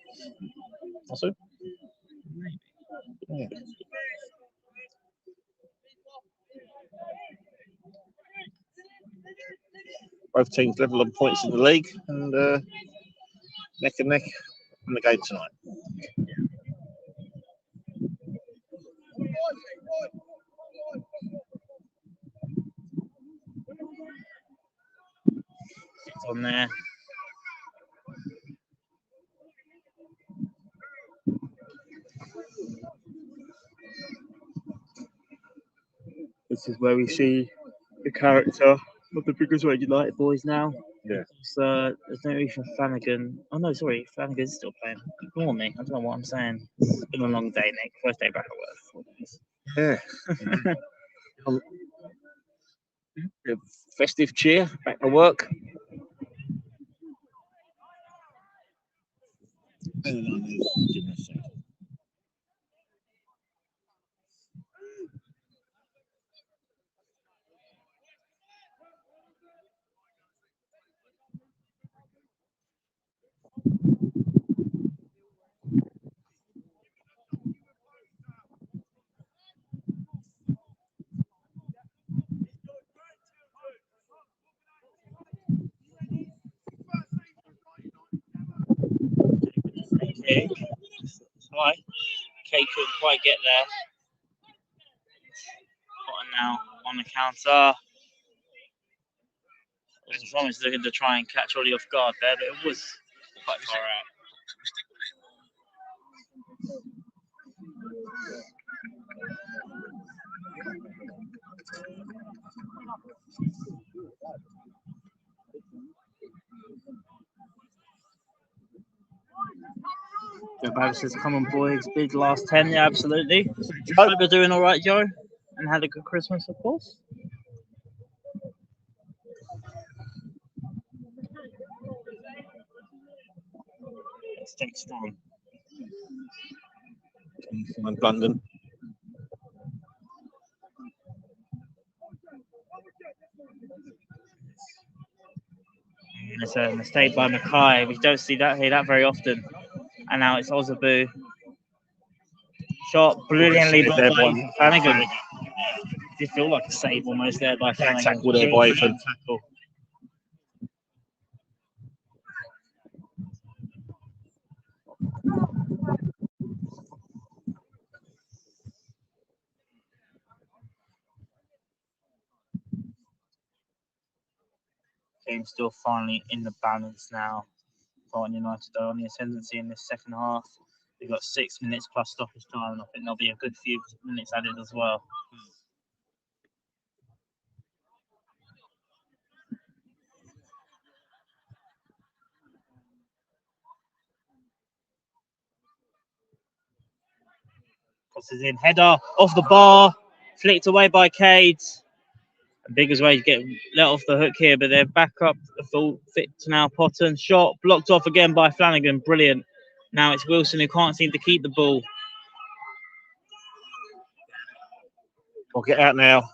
Also? Yeah. Both teams level on points in the league and neck and neck in the game tonight. It's on there. This is where we see the character of the Biggleswade United boys now. Yeah. So there's no Ethan Flanagan. Oh no, sorry, Flanagan's still playing. Ignore me. I don't know what I'm saying. It's been a long day, Nick. First day back at work. Yeah. Festive cheer, back to work. kick. Right. Kay couldn't quite get there. Potton now on the counter. Someone's looking to try and catch Ollie off guard there, but it was quite far out. Joe Bagger says, come on, boys. Big last 10. Yeah, absolutely. Hope you're doing all right, Joe, and had a good Christmas, of course. Let's take Storm. From London. It's a mistake by Mackay. We don't see that here that very often. And now it's Ozabu. Shot brilliantly by Flanagan. Did feel like a save almost there by Flanagan. Tackle there by Ethan. Game still finally in the balance now. Potton United are on the ascendancy in this second half. We've got 6 minutes plus stoppage time, and I think there'll be a good few minutes added as well. Crosses in, header off the bar, flicked away by Cade. Biggest way to get let off the hook here, but they're back up the full fit to now. Potton shot blocked off again by Flanagan. Brilliant. Now it's Wilson who can't seem to keep the ball. I'll get out now.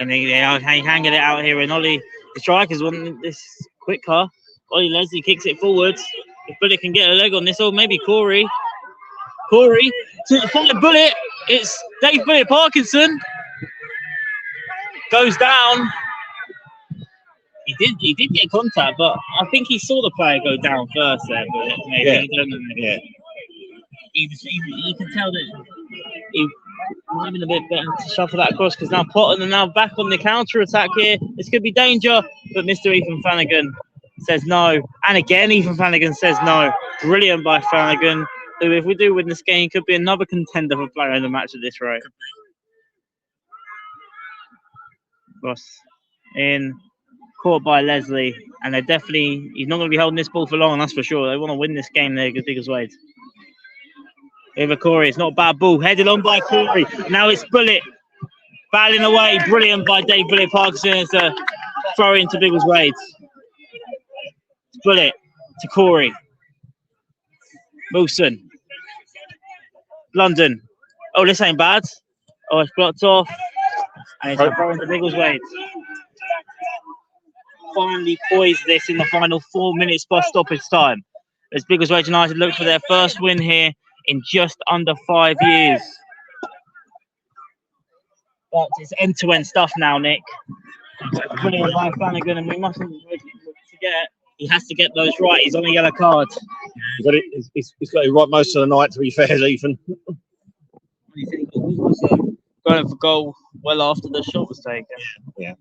And he can get it out here. And Ollie, the strikers want this quicker. Ollie Leslie kicks it forwards. If Bullet can get a leg on this, or maybe Corey. Corey to the front of Bullet. It's Dave Bullet Parkinson. Goes down. He did get contact, but I think he saw the player go down first there. But maybe yeah. You can tell that he might have been a bit better to shuffle that across, because now Potton are now back on the counter attack here. This could be danger, but Mr. Ethan Flanagan says no, and again Ethan Flanagan says no. Brilliant by Flanagan, who, if we do win this game, could be another contender for player in the match at this rate. Cross in, caught by Leslie, and they're definitely, he's not going to be holding this ball for long, that's for sure. They want to win this game there, good biggest Wade. Over Corey, it's not a bad ball, headed on by Corey. Now it's Bullet, battling away, brilliant by Dave Bullet Parkinson. It's a throw into Biggles Wade. Bullet to Corey. Wilson. London. Oh, this ain't bad. Oh, it's blocked off. And it's a throw into Biggles Wade. Finally poised this in the final 4 minutes plus stoppage time, as Biggles Wade United look for their first win here in just under 5 years. But it's end-to-end stuff now, Nick. Brilliant by Flanagan, and we mustn't forget he has to get those right. He's on a yellow card. He's got it right most of the night, to be fair, Ethan. He said he was going for goal well after the shot was taken. Yeah.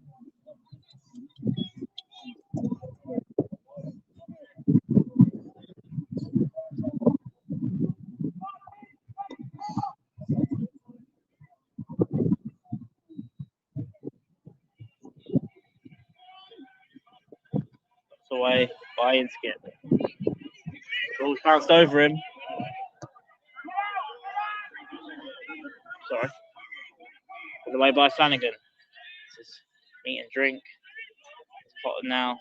Away by Inskip. Ball's bounced over him. Sorry. Put away by Flanagan. This is meat and drink. It's Potton now.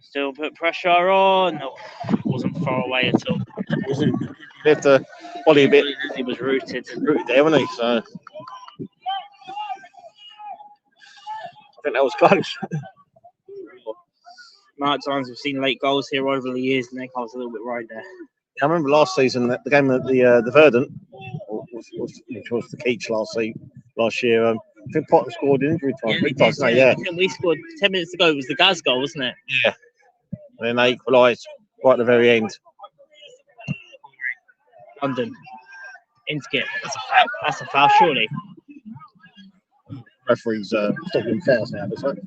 Still put pressure on. No, wasn't far away at all. Wasn't. He had to volley a bit. He was rooted. Rooted there, wasn't he? So I think that was close. Amount of times we've seen late goals here over the years, Nick. I was a little bit right there. I remember last season, the game at the Verdant, which was the Keach last year. I think Potton scored in injury time. Yeah. We scored 10 minutes ago. It was the Gaz goal, wasn't it? Yeah. And then they equalised right at the very end. London. In skip. That's a foul. That's a foul, surely. Referees stopping fouls now, that's right.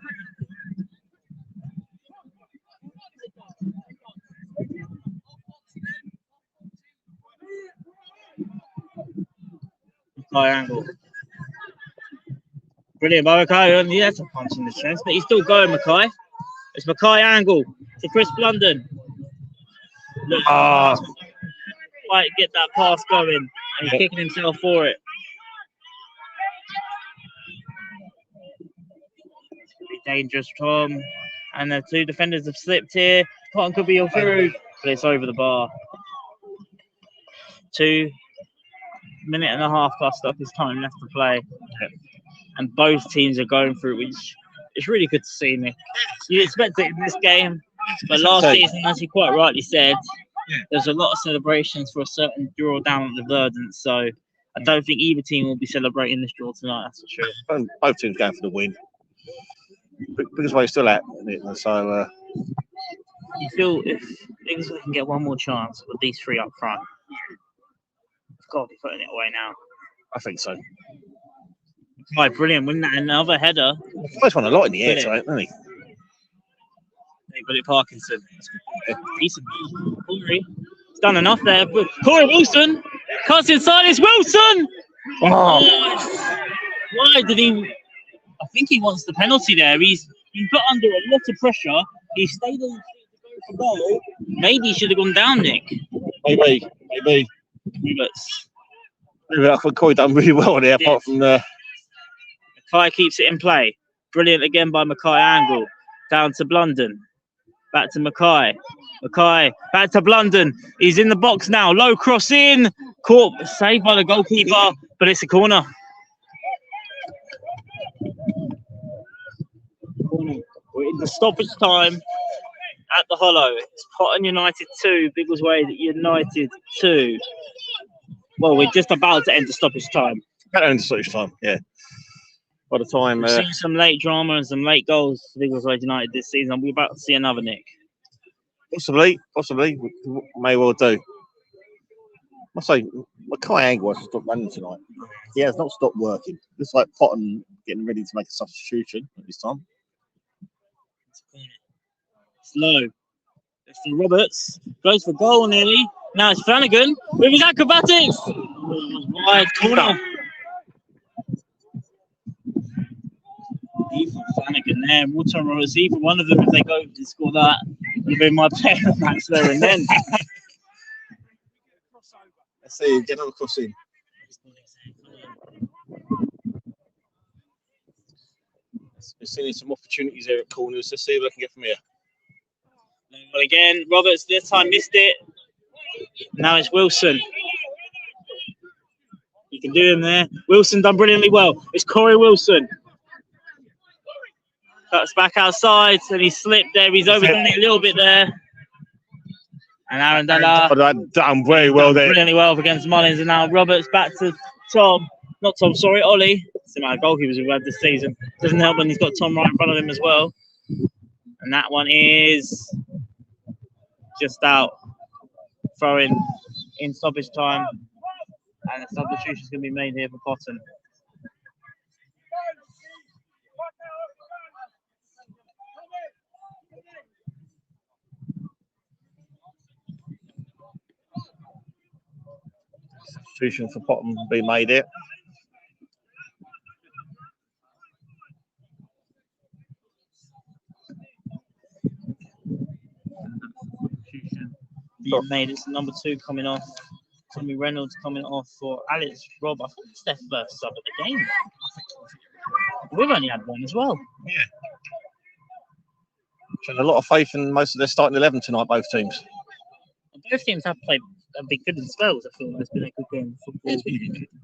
High angle. Brilliant by Mackay. He has a punch in the chest, but he's still going, Mackay. It's Mackay angle to Chris Blunden. Look, quite get that pass going, and he's kicking himself for it. It's going to be dangerous, Tom. And the two defenders have slipped here. Potton could be all through, but it's over the bar. 2 minute and a half plus stoppage time left to play. And both teams are going through, which is really good to see, Nick. You expect it in this game, but last season, as you quite rightly said, there's a lot of celebrations for a certain draw down at the Verdant, so I don't think either team will be celebrating this draw tonight, that's for sure. And both teams going for the win. Because we're still at it, so... You feel if things can get one more chance with these three up front, it's got to be putting it away now. I think so. Right, brilliant. Winning that another header. The first one a lot in the air tonight, isn't he? They put it Parkinson. Decent. Corey. He's done enough there. But Corey Wilson cuts inside. It's Wilson! Oh. Why did he... I think he wants the penalty there. He's been put under a lot of pressure. He stayed on the goal. Maybe he should have gone down, Nick. Maybe. I thought Corey done really well there, apart from the... Mackay keeps it in play. Brilliant again by Mackay Angle. Down to Blunden. Back to Mackay. Mackay back to Blunden. He's in the box now. Low cross in. Caught, saved by the goalkeeper, but it's a corner. We're in the stoppage time at the Hollow. It's Potton United 2, Biggleswade United 2. Well, we're just about to end the stoppage time. About to end the stoppage time, yeah. By the time... We've seen some late drama and some late goals for Biggleswade United this season. We're about to see another, Nick. Possibly. We may well do. I say, Mackay Angle has stopped running tonight. He has not stopped working. Looks like Potton getting ready to make a substitution at this time. Slow. It's for Roberts. Goes for goal nearly. Now it's Flanagan with his acrobatics. Wide corner. Even Flanagan there. Water Roberts. Either one of them, if they go and score that, would be my player of the match there and then. Let's see, get another cross in. We're seeing some opportunities here at corners. Let's see what I can get from here. Well, again, Roberts this time missed it. Now it's Wilson. You can do him there. Wilson done brilliantly well. It's Corey Wilson. Cuts back outside and he slipped there. He's overdone it a little bit there. And Aaron Dalla done very well there. Brilliantly well against Mullins. And now Roberts back to Tom. Not Tom, sorry, Ollie. It's the amount of goalkeepers we've had this season. Doesn't help when he's got Tom right in front of him as well. And that one is just out. Throwing in stoppage time. And a substitution is going to be made here for Potton. Substitution for Potton be made here. Being made. It's number 2 coming off. Tommy Reynolds coming off for Alex Robb. I think it's their first sub of the game. We've only had one as well. Yeah. Showing a lot of faith in most of their starting 11 tonight, both teams. Both teams have played have been good in spells. I feel it's been a good game of football.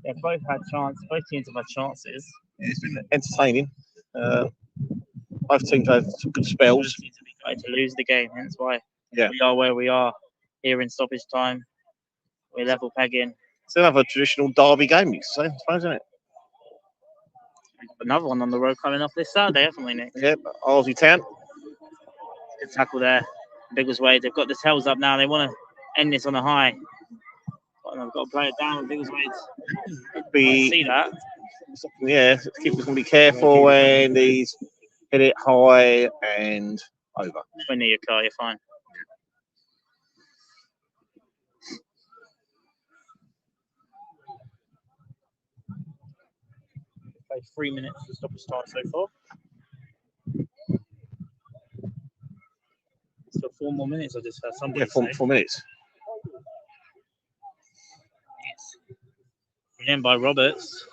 They've both had chances. Both teams have had chances. It's been entertaining. Both teams have some good spells. Both teams have been trying to lose the game. Hence why we are where we are here in stoppage time. We're level pegging. It's another traditional derby game, you could say, I suppose, isn't it? Another one on the road coming up this Saturday, haven't we, Nick? Yeah, Arlesey Town. Good tackle there. Biggleswade, they've got the tails up now. They want to end this on a high. But they've got to play it down with Biggleswade. See that? Yeah, keeper's going to be careful when he's hit it high and over. When near your car, you're fine. Played 3 minutes to stop the start so far. Still 4 more minutes. I just heard somebody say. 4 minutes. Brilliant by Roberts.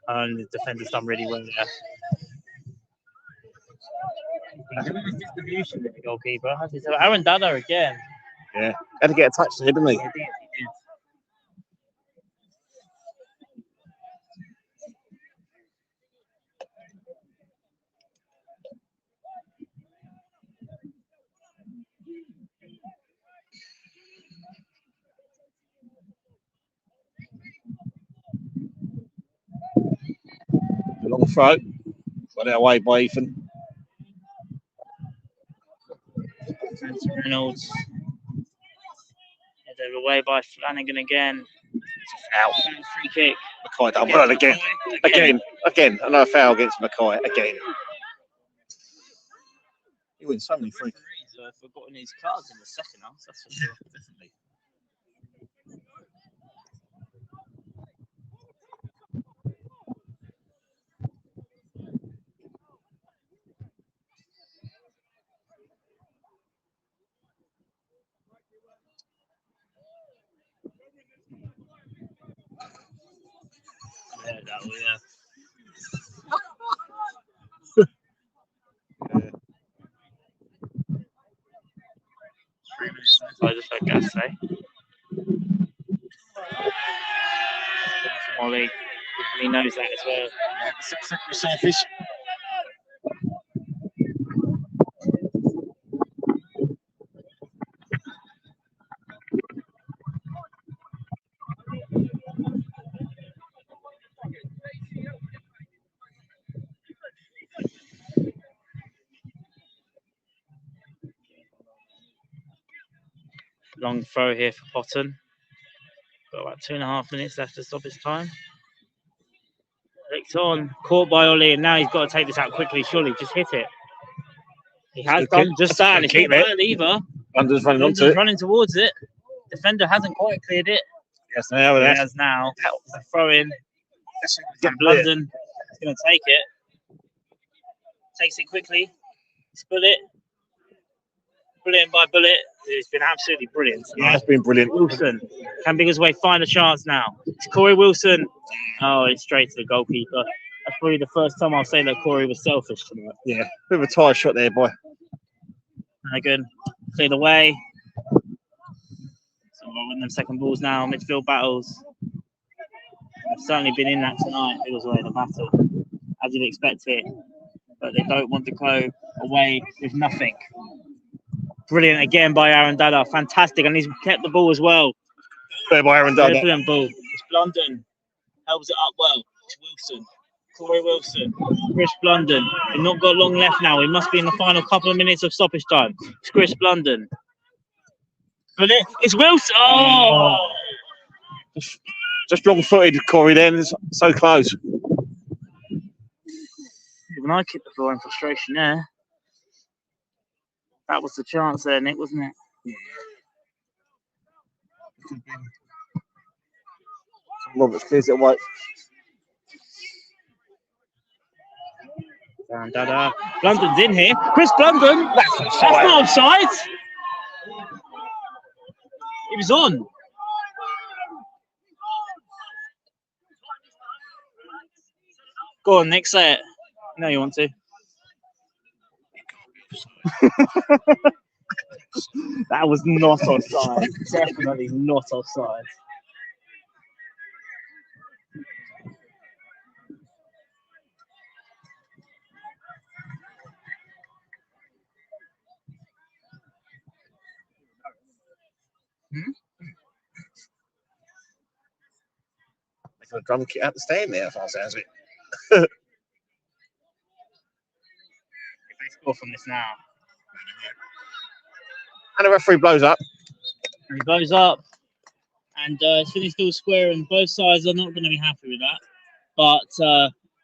And the defender's done really well there. Distribution with the goalkeeper. Aaron Dada again. Yeah, had to get a touch there, didn't he? He did. A long throw. Got it away by Ethan. Reynolds. Headed away by Flanagan again. Out. Free kick. Mackay done well again. Again. Another foul against Mackay again. He wins so many free kicks. He's forgotten his cards in the second half. That's for sure. Definitely. Yeah, that was, yeah. So I just heard Gas say. Molly, he knows that as well. Surface. Long throw here for Potton. Got about 2.5 minutes left to stop his time. Flicked on, caught by Ollie, and now he's got to take this out quickly. Surely, just hit it. He has done just that, and it's not bad either. Under's running onto it. Running towards it. Defender hasn't quite cleared it. Yes, now he has now. Throw in. London is going to take it. Takes it quickly. Bullet. Brilliant by Bullet. It's been absolutely brilliant. Yeah, it's been brilliant. Wilson. Can Biggleswade find a chance now? It's Corey Wilson. Oh, it's straight to the goalkeeper. That's probably the first time I'll say that Corey was selfish tonight. Yeah, bit of a tire shot there, boy. Again, cleared away. So we're winning them second balls now. Midfield battles. I've certainly been in that tonight. Biggleswade, the battle, as you'd expect it. But they don't want to go away with nothing. Brilliant again by Aaron Dada. Fantastic. And he's kept the ball as well. There by Aaron Dada. Brilliant ball. It's Blunden. Helps it up well. It's Wilson. Corey Wilson. Chris Blunden. We've not got long left now. We must be in the final couple of minutes of stoppage time. It's Chris Blunden. Brilliant. It's Wilson. Oh! Just wrong-footed, Corey, then. It's so close. When I kicked the ball in frustration there. That was the chance there, Nick, wasn't it? Yeah. Roberts clears it away. Dada. Blunden's in here. Chris Blunden. That's not offside. He was on. Go on, Nick, say it. No, you want to. That was not offside. Definitely not offside. They got a drum kit out the stand there, if I sounds it. If they score from this now. And the referee blows up. And he blows up. And it's finished all square, and both sides are not going to be happy with that. But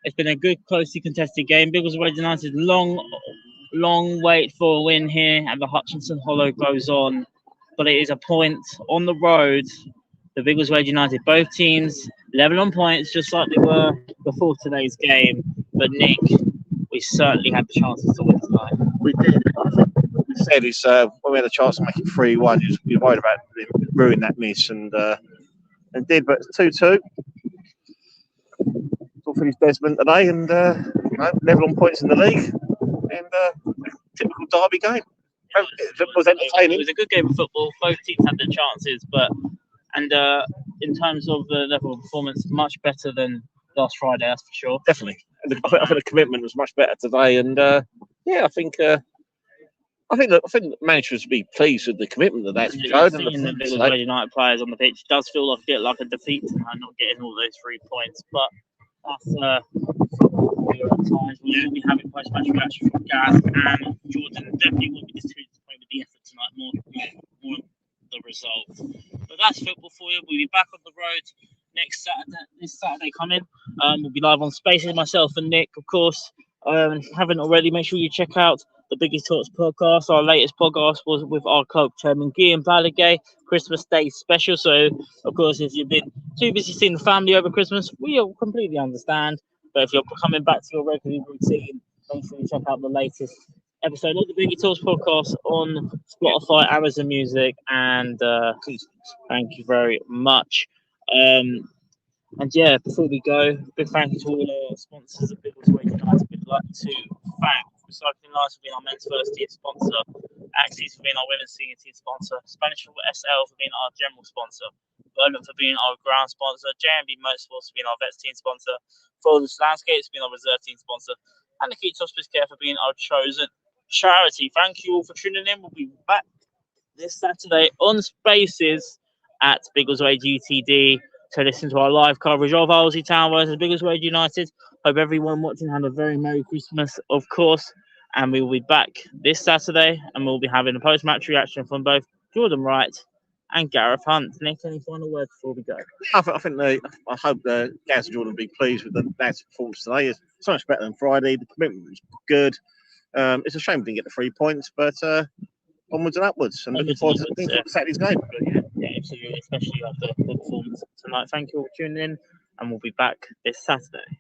it's been a good, closely contested game. Biggleswade United, long wait for a win here, and the Hutchinson Hollow goes on. But it is a point on the road. The Biggleswade United, both teams level on points, just like they were before today's game. But Nick, we certainly had the chances to win tonight. We did. We said is when we had a chance to make it 3-1, we were worried about ruining that miss, and did. But it's 2-2. All for his Desmond today, and level on points in the league, and typical derby game. It was entertaining. It was a good game of football. Both teams had their chances, but in terms of the level of performance, much better than last Friday, that's for sure. Definitely. And I think the commitment was much better today, and I think the managers would be pleased with the commitment that that's showed. Seeing the Biggleswade United players on the pitch does feel like a defeat tonight, not getting all those 3 points, but that's times we will be having post-match reaction from Gaz and Jordan. Definitely will be disappointed with the effort tonight, more the result. But that's football for you. We'll be back on the road next Saturday. This Saturday coming. We'll be live on Spaces, myself and Nick, of course. If you haven't already, make sure you check out the Biggest Talks podcast. Our latest podcast was with our club chairman, Guy and Balagay, Christmas Day special. So, of course, if you've been too busy seeing the family over Christmas, we all completely understand. But if you're coming back to your regular routine, make sure you check out the latest episode of the Biggie Talks podcast on Spotify, Amazon Music, and thank you very much. And yeah, before we go, big thank you to all our sponsors at Biggleswade United. We'd like to thank Recycling Lives for being our men's first team sponsor, Axis for being our women's senior team sponsor, Spanish SL for being our general sponsor, Berlin for being our ground sponsor, JMB Motorsports for being our vets team sponsor, Forest Landscapes for being our reserve team sponsor, and the Keats Hospice Care for being our chosen charity. Thank you all for tuning in. We'll be back this Saturday on Spaces at Biggleswade GTD to listen to our live coverage of Arlesey Town versus Biggleswade United. Hope everyone watching had a very Merry Christmas, of course. And we will be back this Saturday, and we'll be having a post-match reaction from both Jordan Wright and Gareth Hunt. Nick, any final words before we go? I hope Gaz and Jordan will be pleased with the lads' performance today. It's so much better than Friday. The commitment was good. It's a shame we didn't get the 3 points, but onwards and upwards. And looking forward to Saturday's game. Yeah, absolutely, especially after the performance tonight. Thank you all for tuning in, and we'll be back this Saturday.